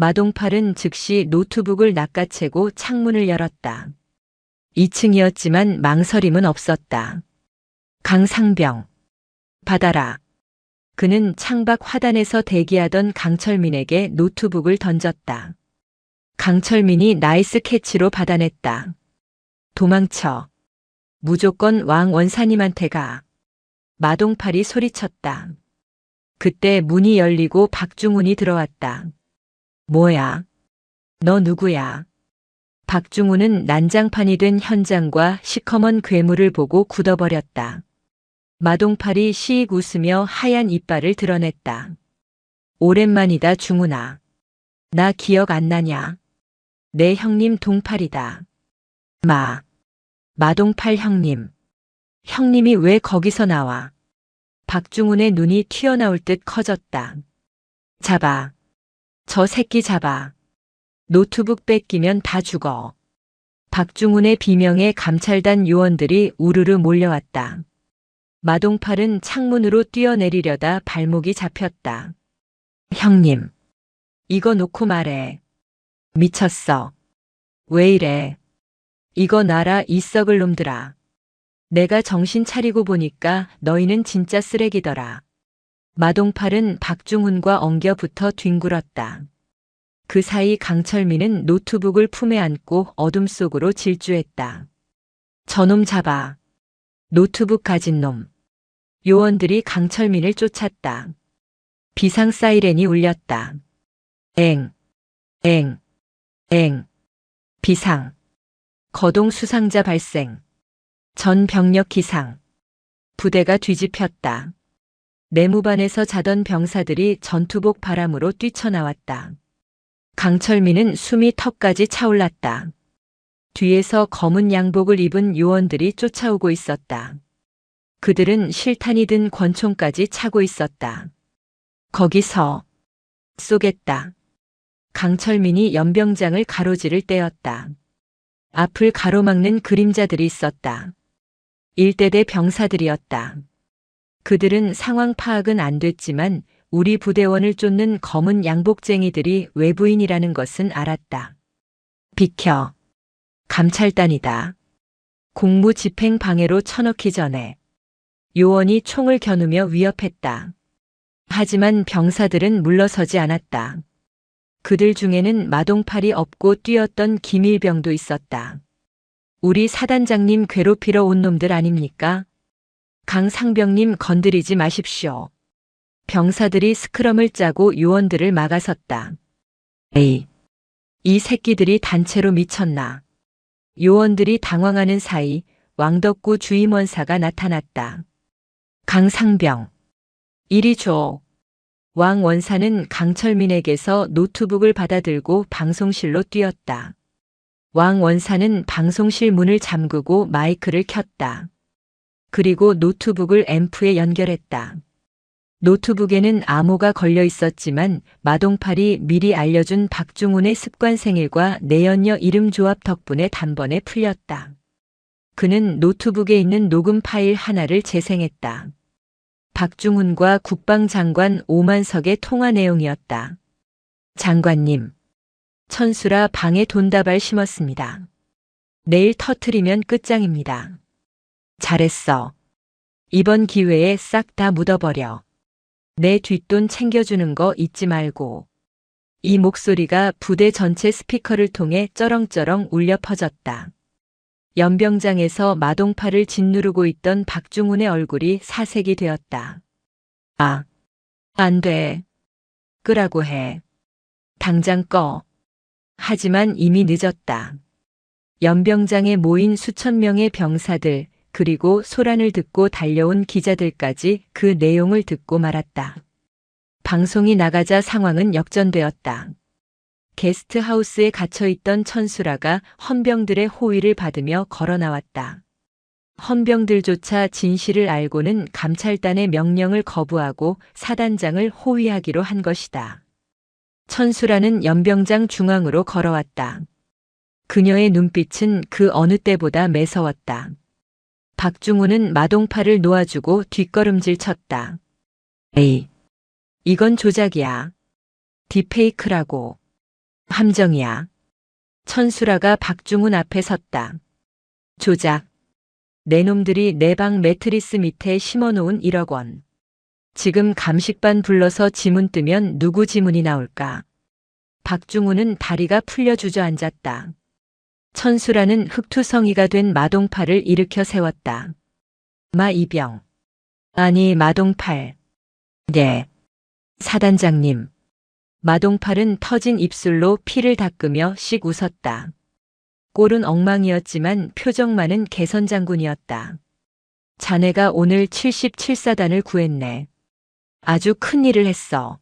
마동팔은 즉시 노트북을 낚아채고 창문을 열었다. 2층이었지만 망설임은 없었다. 강상병. 받아라. 그는 창밖 화단에서 대기하던 강철민에게 노트북을 던졌다. 강철민이 나이스 캐치로 받아냈다. 도망쳐. 무조건 왕 원사님한테 가. 마동팔이 소리쳤다. 그때 문이 열리고 박중훈이 들어왔다. 뭐야? 너 누구야? 박중훈은 난장판이 된 현장과 시커먼 괴물을 보고 굳어버렸다. 마동팔이 시익 웃으며 하얀 이빨을 드러냈다. 오랜만이다 중훈아. 나 기억 안 나냐? 내 형님 동팔이다. 마동팔 형님. 형님이 왜 거기서 나와? 박중훈의 눈이 튀어나올 듯 커졌다. 잡아. 저 새끼 잡아. 노트북 뺏기면 다 죽어. 박중훈의 비명에 감찰단 요원들이 우르르 몰려왔다. 마동팔은 창문으로 뛰어내리려다 발목이 잡혔다. 형님. 이거 놓고 말해. 미쳤어. 왜 이래. 이거 놔라 이 썩을 놈들아. 내가 정신 차리고 보니까 너희는 진짜 쓰레기더라. 마동팔은 박중훈과 엉겨붙어 뒹굴었다. 그 사이 강철민은 노트북을 품에 안고 어둠 속으로 질주했다. 저놈 잡아. 노트북 가진 놈. 요원들이 강철민을 쫓았다. 비상 사이렌이 울렸다. 엥. 비상. 거동 수상자 발생. 전 병력 기상. 부대가 뒤집혔다. 내무반에서 자던 병사들이 전투복 바람으로 뛰쳐나왔다. 강철민은 숨이 턱까지 차올랐다. 뒤에서 검은 양복을 입은 요원들이 쫓아오고 있었다. 그들은 실탄이 든 권총까지 차고 있었다. 거기서 쏘겠다. 강철민이 연병장을 가로지를 때였다. 앞을 가로막는 그림자들이 있었다. 일대대 병사들이었다. 그들은 상황 파악은 안 됐지만 우리 부대원을 쫓는 검은 양복쟁이들이 외부인이라는 것은 알았다. 비켜. 감찰단이다. 공무집행 방해로 쳐넣기 전에. 요원이 총을 겨누며 위협했다. 하지만 병사들은 물러서지 않았다. 그들 중에는 마동팔이 업고 뛰었던 김일병도 있었다. 우리 사단장님 괴롭히러 온 놈들 아닙니까? 강상병님 건드리지 마십시오. 병사들이 스크럼을 짜고 요원들을 막아섰다. 에이, 이 새끼들이 단체로 미쳤나. 요원들이 당황하는 사이 왕덕구 주임원사가 나타났다. 강상병. 이리 줘. 왕 원사는 강철민에게서 노트북을 받아들고 방송실로 뛰었다. 왕 원사는 방송실 문을 잠그고 마이크를 켰다. 그리고 노트북을 앰프에 연결했다. 노트북에는 암호가 걸려 있었지만 마동팔이 미리 알려준 박중훈의 습관 생일과 내연녀 이름 조합 덕분에 단번에 풀렸다. 그는 노트북에 있는 녹음 파일 하나를 재생했다. 박중훈과 국방장관 오만석의 통화 내용이었다. 장관님, 천수라 방에 돈다발 심었습니다. 내일 터트리면 끝장입니다. 잘했어. 이번 기회에 싹 다 묻어버려. 내 뒷돈 챙겨주는 거 잊지 말고. 이 목소리가 부대 전체 스피커를 통해 쩌렁쩌렁 울려 퍼졌다. 연병장에서 마동팔을 짓누르고 있던 박중훈의 얼굴이 사색이 되었다. 아, 안 돼. 끄라고 해. 당장 꺼. 하지만 이미 늦었다. 연병장에 모인 수천 명의 병사들, 그리고 소란을 듣고 달려온 기자들까지 그 내용을 듣고 말았다. 방송이 나가자 상황은 역전되었다. 게스트하우스에 갇혀있던 천수라가 헌병들의 호의를 받으며 걸어 나왔다. 헌병들조차 진실을 알고는 감찰단의 명령을 거부하고 사단장을 호위하기로 한 것이다. 천수라는 연병장 중앙으로 걸어왔다. 그녀의 눈빛은 그 어느 때보다 매서웠다. 박중훈은 마동팔을 놓아주고 뒷걸음질 쳤다. 에이, 이건 조작이야. 딥페이크라고. 함정이야. 천수라가 박중훈 앞에 섰다. 조작. 내 놈들이 내 방 매트리스 밑에 심어놓은 1억 원. 지금 감식반 불러서 지문 뜨면 누구 지문이 나올까? 박중훈은 다리가 풀려 주저앉았다. 천수라는 흑투성이가 된 마동팔을 일으켜 세웠다. 마이병. 아니 마동팔. 네. 사단장님. 마동팔은 터진 입술로 피를 닦으며 씩 웃었다. 꼴은 엉망이었지만 표정만은 개선장군이었다. 자네가 오늘 77사단을 구했네. 아주 큰일을 했어.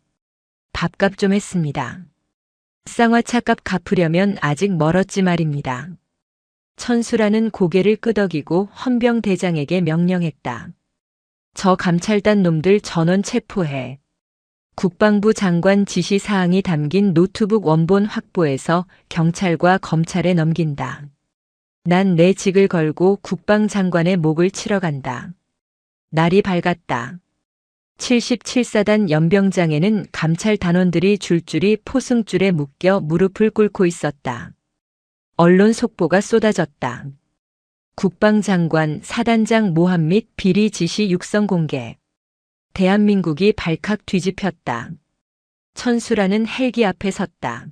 밥값 좀 했습니다. 쌍화차값 갚으려면 아직 멀었지 말입니다. 천수라는 고개를 끄덕이고 헌병대장에게 명령했다. 저 감찰단 놈들 전원 체포해. 국방부 장관 지시사항이 담긴 노트북 원본 확보해서 경찰과 검찰에 넘긴다. 난 내 직을 걸고 국방장관의 목을 치러 간다. 날이 밝았다. 77사단 연병장에는 감찰 단원들이 줄줄이 포승줄에 묶여 무릎을 꿇고 있었다. 언론 속보가 쏟아졌다. 국방장관 사단장 모함 및 비리 지시 육성 공개. 대한민국이 발칵 뒤집혔다. 천수라는 헬기 앞에 섰다.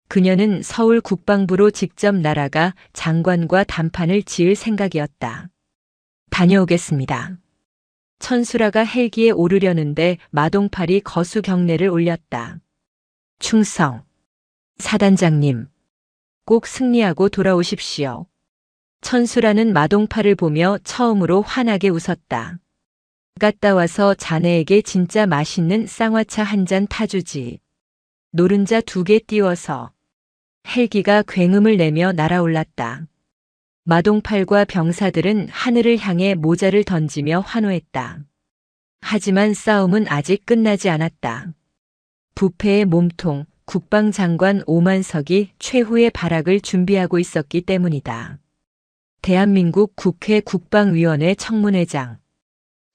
그녀는 서울 국방부로 직접 날아가 장관과 단판을 지을 생각이었다. 다녀오겠습니다. 천수라가 헬기에 오르려는데 마동팔이 거수 경례를 올렸다. 충성. 사단장님. 꼭 승리하고 돌아오십시오. 천수라는 마동팔을 보며 처음으로 환하게 웃었다. 갔다 와서 자네에게 진짜 맛있는 쌍화차 한 잔 타주지. 노른자 2개 띄워서. 헬기가 굉음을 내며 날아올랐다. 마동팔과 병사들은 하늘을 향해 모자를 던지며 환호했다. 하지만 싸움은 아직 끝나지 않았다. 부패의 몸통, 국방장관 오만석이 최후의 발악을 준비하고 있었기 때문이다. 대한민국 국회 국방위원회 청문회장.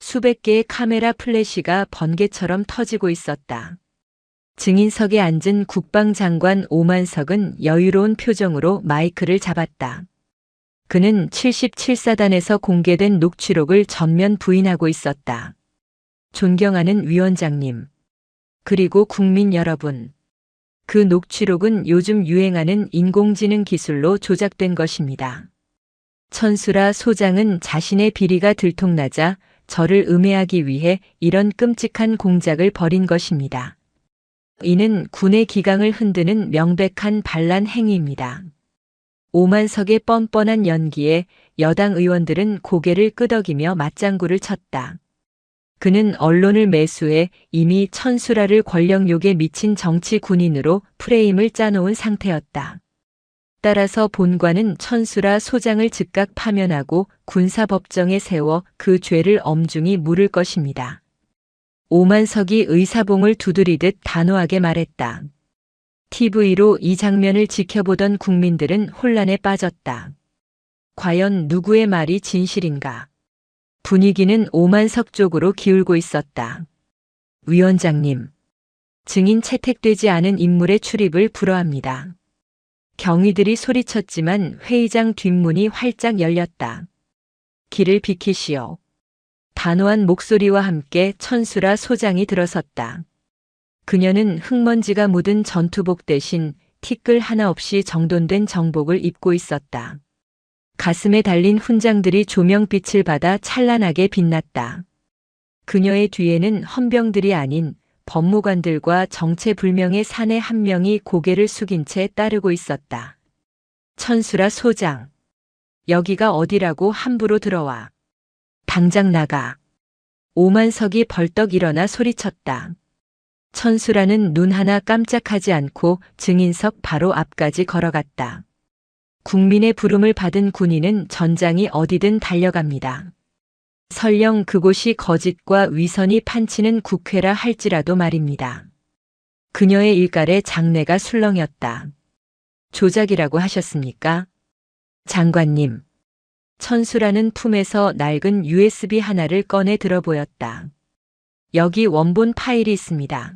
수백 개의 카메라 플래시가 번개처럼 터지고 있었다. 증인석에 앉은 국방장관 오만석은 여유로운 표정으로 마이크를 잡았다. 그는 77사단에서 공개된 녹취록을 전면 부인하고 있었다. 존경하는 위원장님, 그리고 국민 여러분. 그 녹취록은 요즘 유행하는 인공지능 기술로 조작된 것입니다. 천수라 소장은 자신의 비리가 들통나자 저를 음해하기 위해 이런 끔찍한 공작을 벌인 것입니다. 이는 군의 기강을 흔드는 명백한 반란 행위입니다. 오만석의 뻔뻔한 연기에 여당 의원들은 고개를 끄덕이며 맞장구를 쳤다. 그는 언론을 매수해 이미 천수라를 권력욕에 미친 정치 군인으로 프레임을 짜놓은 상태였다. 따라서 본관은 천수라 소장을 즉각 파면하고 군사법정에 세워 그 죄를 엄중히 물을 것입니다. 오만석이 의사봉을 두드리듯 단호하게 말했다. TV로 이 장면을 지켜보던 국민들은 혼란에 빠졌다. 과연 누구의 말이 진실인가? 분위기는 오만석 쪽으로 기울고 있었다. 위원장님, 증인 채택되지 않은 인물의 출입을 불허합니다. 경위들이 소리쳤지만 회의장 뒷문이 활짝 열렸다. 길을 비키시오. 단호한 목소리와 함께 천수라 소장이 들어섰다. 그녀는 흙먼지가 묻은 전투복 대신 티끌 하나 없이 정돈된 정복을 입고 있었다. 가슴에 달린 훈장들이 조명빛을 받아 찬란하게 빛났다. 그녀의 뒤에는 헌병들이 아닌 법무관들과 정체불명의 사내 한 명이 고개를 숙인 채 따르고 있었다. 천수라 소장. 여기가 어디라고 함부로 들어와. 당장 나가. 오만석이 벌떡 일어나 소리쳤다. 천수라는 눈 하나 깜짝하지 않고 증인석 바로 앞까지 걸어갔다. 국민의 부름을 받은 군인은 전장이 어디든 달려갑니다. 설령 그곳이 거짓과 위선이 판치는 국회라 할지라도 말입니다. 그녀의 일갈에 장내가 술렁였다. 조작이라고 하셨습니까? 장관님. 천수라는 품에서 낡은 USB 하나를 꺼내 들어 보였다. 여기 원본 파일이 있습니다.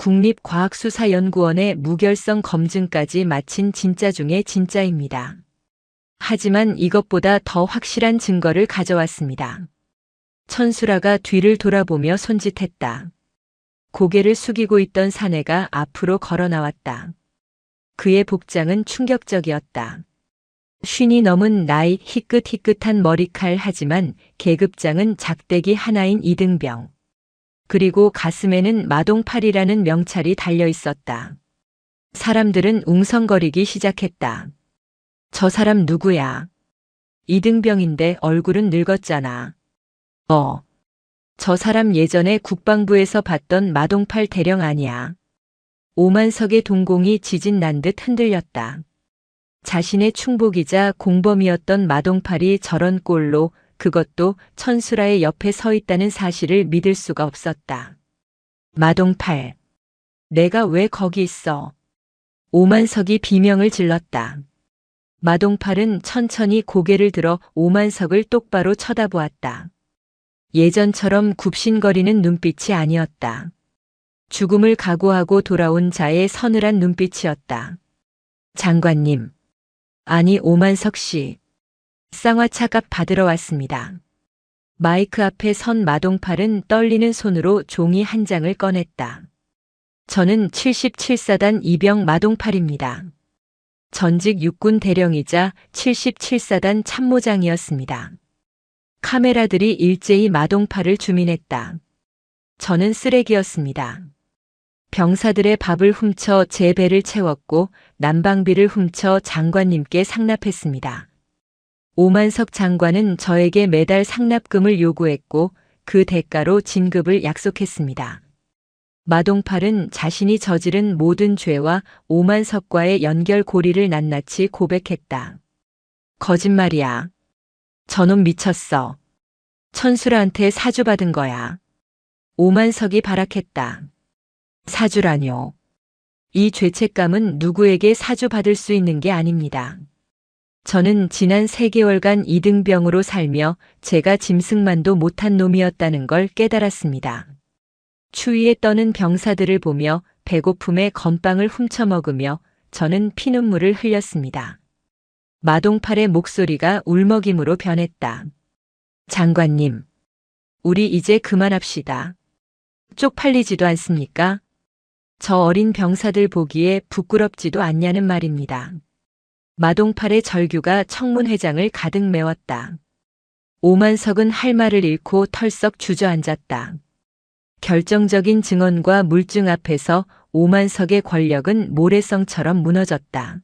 국립과학수사연구원의 무결성 검증까지 마친 진짜 중에 진짜입니다. 하지만 이것보다 더 확실한 증거를 가져왔습니다. 천수라가 뒤를 돌아보며 손짓했다. 고개를 숙이고 있던 사내가 앞으로 걸어 나왔다. 그의 복장은 충격적이었다. 50이 넘은 나이, 희끗희끗한 머리칼, 하지만 계급장은 작대기 하나인 이등병. 그리고 가슴에는 마동팔이라는 명찰이 달려 있었다. 사람들은 웅성거리기 시작했다. 저 사람 누구야? 이등병인데 얼굴은 늙었잖아. 저 사람 예전에 국방부에서 봤던 마동팔 대령 아니야. 오만석의 동공이 지진 난 듯 흔들렸다. 자신의 충복이자 공범이었던 마동팔이 저런 꼴로, 그것도 천수라의 옆에 서 있다는 사실을 믿을 수가 없었다. 마동팔, 내가 왜 거기 있어? 오만석이 비명을 질렀다. 마동팔은 천천히 고개를 들어 오만석을 똑바로 쳐다보았다. 예전처럼 굽신거리는 눈빛이 아니었다. 죽음을 각오하고 돌아온 자의 서늘한 눈빛이었다. 장관님. 아니, 오만석 씨. 쌍화차 값 받으러 왔습니다. 마이크 앞에 선 마동팔은 떨리는 손으로 종이 한 장을 꺼냈다. 저는 77사단 이병 마동팔입니다. 전직 육군 대령이자 77사단 참모장이었습니다. 카메라들이 일제히 마동팔을 주민했다. 저는 쓰레기였습니다. 병사들의 밥을 훔쳐 제 배를 채웠고 난방비를 훔쳐 장관님께 상납했습니다. 오만석 장관은 저에게 매달 상납금을 요구했고 그 대가로 진급을 약속했습니다. 마동팔은 자신이 저지른 모든 죄와 오만석과의 연결고리를 낱낱이 고백했다. 거짓말이야. 저놈 미쳤어. 천수라한테 사주받은 거야. 오만석이 발악했다. 사주라뇨. 이 죄책감은 누구에게 사주받을 수 있는 게 아닙니다. 저는 지난 3개월간 이등병으로 살며 제가 짐승만도 못한 놈이었다는 걸 깨달았습니다. 추위에 떠는 병사들을 보며 배고픔에 건빵을 훔쳐먹으며 저는 피눈물을 흘렸습니다. 마동팔의 목소리가 울먹임으로 변했다. 장관님, 우리 이제 그만합시다. 쪽팔리지도 않습니까? 저 어린 병사들 보기에 부끄럽지도 않냐는 말입니다. 마동팔의 절규가 청문회장을 가득 메웠다. 오만석은 할 말을 잃고 털썩 주저앉았다. 결정적인 증언과 물증 앞에서 오만석의 권력은 모래성처럼 무너졌다.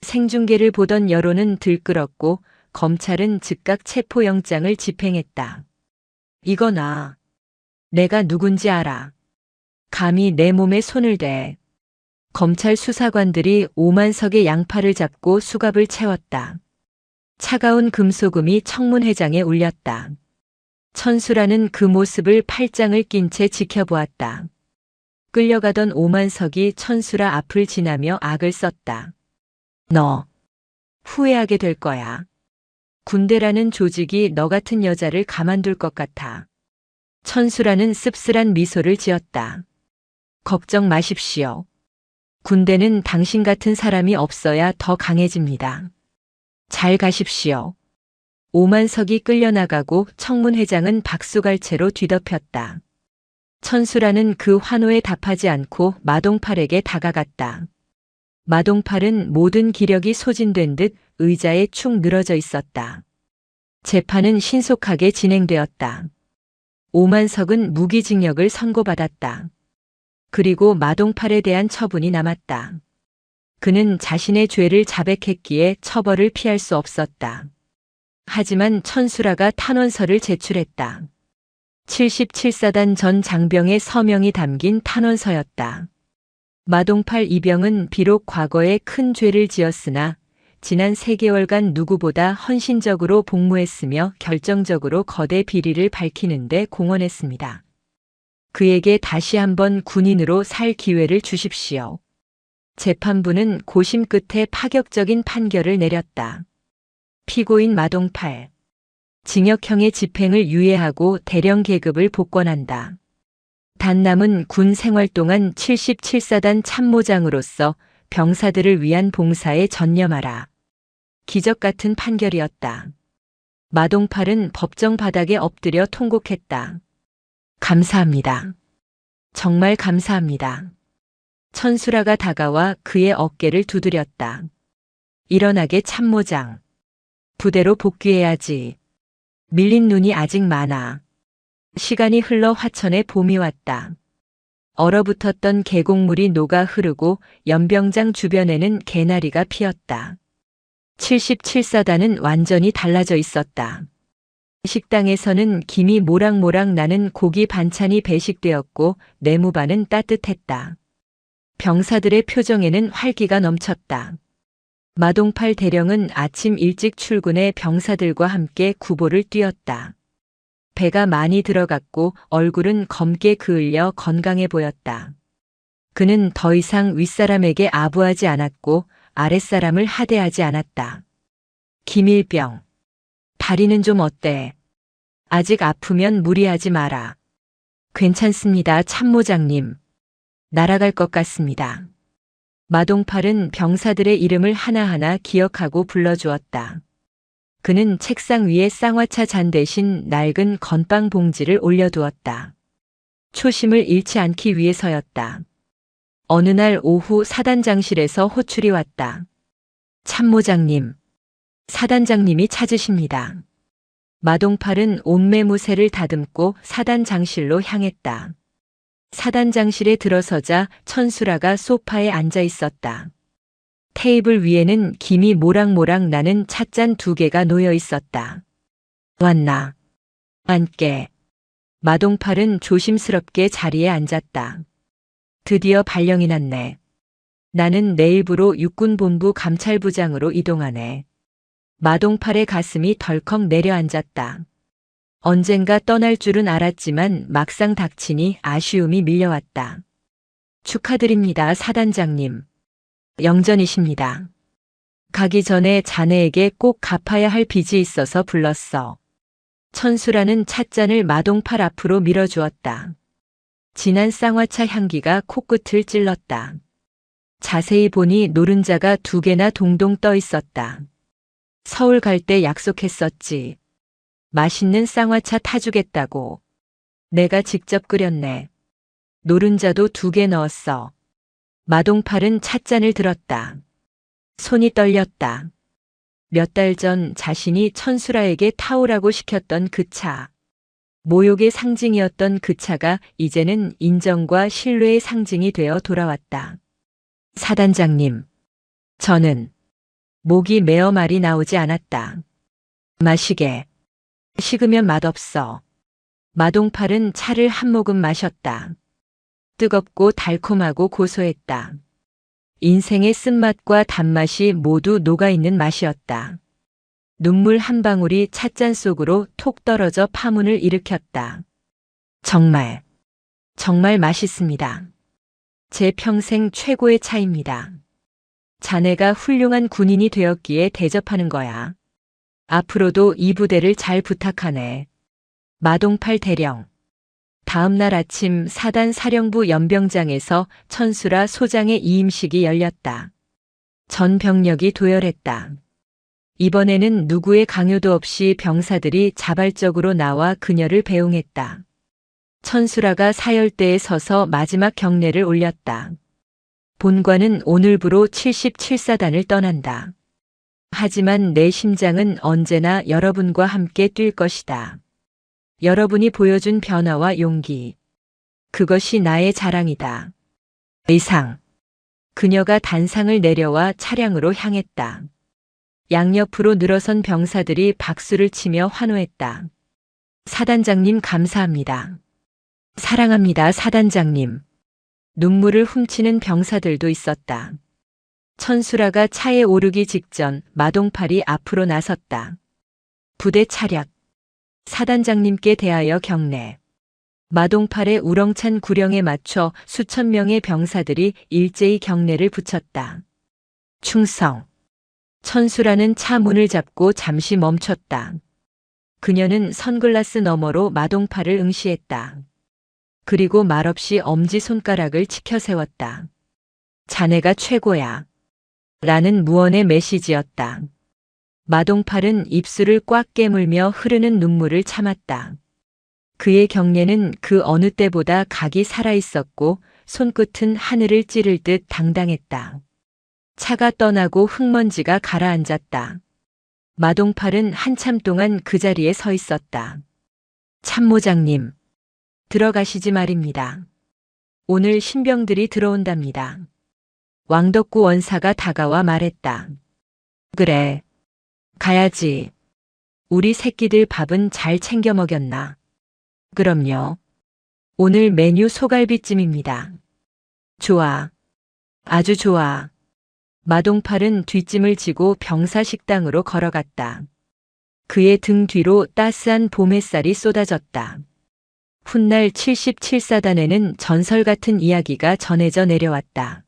생중계를 보던 여론은 들끓었고 검찰은 즉각 체포영장을 집행했다. 이거나. 내가 누군지 알아. 감히 내 몸에 손을 대. 검찰 수사관들이 오만석의 양팔을 잡고 수갑을 채웠다. 차가운 금소금이 청문회장에 울렸다. 천수라는 그 모습을 팔짱을 낀 채 지켜보았다. 끌려가던 오만석이 천수라 앞을 지나며 악을 썼다. 너 후회하게 될 거야. 군대라는 조직이 너 같은 여자를 가만둘 것 같아. 천수라는 씁쓸한 미소를 지었다. 걱정 마십시오. 군대는 당신 같은 사람이 없어야 더 강해집니다. 잘 가십시오. 오만석이 끌려나가고 청문회장은 박수갈채로 뒤덮였다. 천수라는 그 환호에 답하지 않고 마동팔에게 다가갔다. 마동팔은 모든 기력이 소진된 듯 의자에 축 늘어져 있었다. 재판은 신속하게 진행되었다. 오만석은 무기징역을 선고받았다. 그리고 마동팔에 대한 처분이 남았다. 그는 자신의 죄를 자백했기에 처벌을 피할 수 없었다. 하지만 천수라가 탄원서를 제출했다. 77사단 전 장병의 서명이 담긴 탄원서였다. 마동팔 이병은 비록 과거에 큰 죄를 지었으나 지난 3개월간 누구보다 헌신적으로 복무했으며 결정적으로 거대 비리를 밝히는 데 공헌했습니다. 그에게 다시 한번 군인으로 살 기회를 주십시오. 재판부는 고심 끝에 파격적인 판결을 내렸다. 피고인 마동팔. 징역형의 집행을 유예하고 대령 계급을 복권한다. 단 남은 군 생활 동안 77사단 참모장으로서 병사들을 위한 봉사에 전념하라. 기적 같은 판결이었다. 마동팔은 법정 바닥에 엎드려 통곡했다. 감사합니다. 정말 감사합니다. 천수라가 다가와 그의 어깨를 두드렸다. 일어나게 참모장. 부대로 복귀해야지. 밀린 눈이 아직 많아. 시간이 흘러 화천에 봄이 왔다. 얼어붙었던 계곡물이 녹아 흐르고 연병장 주변에는 개나리가 피었다. 77사단은 완전히 달라져 있었다. 식당에서는 김이 모락모락 나는 고기 반찬이 배식되었고 내무반은 따뜻했다. 병사들의 표정에는 활기가 넘쳤다. 마동팔 대령은 아침 일찍 출근해 병사들과 함께 구보를 뛰었다. 배가 많이 들어갔고 얼굴은 검게 그을려 건강해 보였다. 그는 더 이상 윗사람에게 아부하지 않았고 아랫사람을 하대하지 않았다. 김일병. 다리는 좀 어때? 아직 아프면 무리하지 마라. 괜찮습니다, 참모장님. 날아갈 것 같습니다. 마동팔은 병사들의 이름을 하나하나 기억하고 불러주었다. 그는 책상 위에 쌍화차 잔 대신 낡은 건빵 봉지를 올려두었다. 초심을 잃지 않기 위해서였다. 어느 날 오후 사단장실에서 호출이 왔다. 참모장님. 사단장님이 찾으십니다. 마동팔은 옷매무새를 다듬고 사단장실로 향했다. 사단장실에 들어서자 천수라가 소파에 앉아 있었다. 테이블 위에는 김이 모락모락 나는 찻잔 2개가 놓여 있었다. 왔나? 앉게. 마동팔은 조심스럽게 자리에 앉았다. 드디어 발령이 났네. 나는 내일부로 육군본부 감찰부장으로 이동하네. 마동팔의 가슴이 덜컥 내려앉았다. 언젠가 떠날 줄은 알았지만 막상 닥치니 아쉬움이 밀려왔다. 축하드립니다, 사단장님. 영전이십니다. 가기 전에 자네에게 꼭 갚아야 할 빚이 있어서 불렀어. 천수라는 찻잔을 마동팔 앞으로 밀어주었다. 진한 쌍화차 향기가 코끝을 찔렀다. 자세히 보니 노른자가 2개나 동동 떠 있었다. 서울 갈 때 약속했었지. 맛있는 쌍화차 타주겠다고. 내가 직접 끓였네. 노른자도 2개 넣었어. 마동팔은 찻잔을 들었다. 손이 떨렸다. 몇 달 전 자신이 천수라에게 타오라고 시켰던 그 차. 모욕의 상징이었던 그 차가 이제는 인정과 신뢰의 상징이 되어 돌아왔다. 사단장님. 저는 목이 메어 말이 나오지 않았다. 마시게. 식으면 맛없어. 마동팔은 차를 한 모금 마셨다. 뜨겁고 달콤하고 고소했다. 인생의 쓴맛과 단맛이 모두 녹아있는 맛이었다. 눈물 한 방울이 찻잔 속으로 톡 떨어져 파문을 일으켰다. 정말 맛있습니다. 제 평생 최고의 차입니다. 자네가 훌륭한 군인이 되었기에 대접하는 거야. 앞으로도 이 부대를 잘 부탁하네. 마동팔 대령. 다음 날 아침 사단 사령부 연병장에서 천수라 소장의 이임식이 열렸다. 전 병력이 도열했다. 이번에는 누구의 강요도 없이 병사들이 자발적으로 나와 그녀를 배웅했다. 천수라가 사열대에 서서 마지막 경례를 올렸다. 본관은 오늘부로 77사단을 떠난다. 하지만 내 심장은 언제나 여러분과 함께 뛸 것이다. 여러분이 보여준 변화와 용기. 그것이 나의 자랑이다. 의상. 그녀가 단상을 내려와 차량으로 향했다. 양옆으로 늘어선 병사들이 박수를 치며 환호했다. 사단장님 감사합니다. 사랑합니다, 사단장님. 눈물을 훔치는 병사들도 있었다. 천수라가 차에 오르기 직전 마동팔이 앞으로 나섰다. 부대 차렷. 사단장님께 대하여 경례. 마동팔의 우렁찬 구령에 맞춰 수천 명의 병사들이 일제히 경례를 붙였다. 충성. 천수라는 차 문을 잡고 잠시 멈췄다. 그녀는 선글라스 너머로 마동팔을 응시했다. 그리고 말없이 엄지손가락을 치켜 세웠다. 자네가 최고야. 라는 무언의 메시지였다. 마동팔은 입술을 꽉 깨물며 흐르는 눈물을 참았다. 그의 경례는 그 어느 때보다 각이 살아있었고 손끝은 하늘을 찌를 듯 당당했다. 차가 떠나고 흙먼지가 가라앉았다. 마동팔은 한참 동안 그 자리에 서 있었다. 참모장님, 들어가시지 말입니다. 오늘 신병들이 들어온답니다. 왕덕구 원사가 다가와 말했다. 그래, 가야지. 우리 새끼들 밥은 잘 챙겨 먹였나? 그럼요. 오늘 메뉴 소갈비찜입니다. 좋아. 아주 좋아. 마동팔은 뒷짐을 지고 병사식당으로 걸어갔다. 그의 등 뒤로 따스한 봄 햇살이 쏟아졌다. 훗날 77사단에는 전설 같은 이야기가 전해져 내려왔다.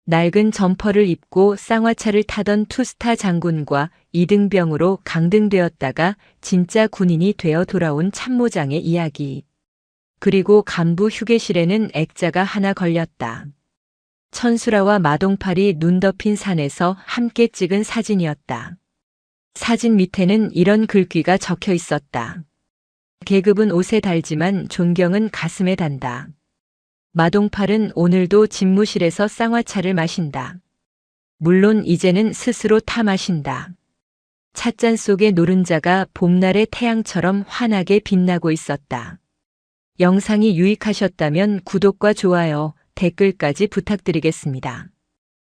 낡은 점퍼를 입고 쌍화차를 타던 투스타 장군과 이등병으로 강등되었다가 진짜 군인이 되어 돌아온 참모장의 이야기. 그리고 간부 휴게실에는 액자가 하나 걸렸다. 천수라와 마동팔이 눈 덮인 산에서 함께 찍은 사진이었다. 사진 밑에는 이런 글귀가 적혀 있었다. 계급은 옷에 달지만 존경은 가슴에 단다. 마동팔은 오늘도 집무실에서 쌍화차를 마신다. 물론 이제는 스스로 타 마신다. 찻잔 속의 노른자가 봄날의 태양처럼 환하게 빛나고 있었다. 영상이 유익하셨다면 구독과 좋아요, 댓글까지 부탁드리겠습니다.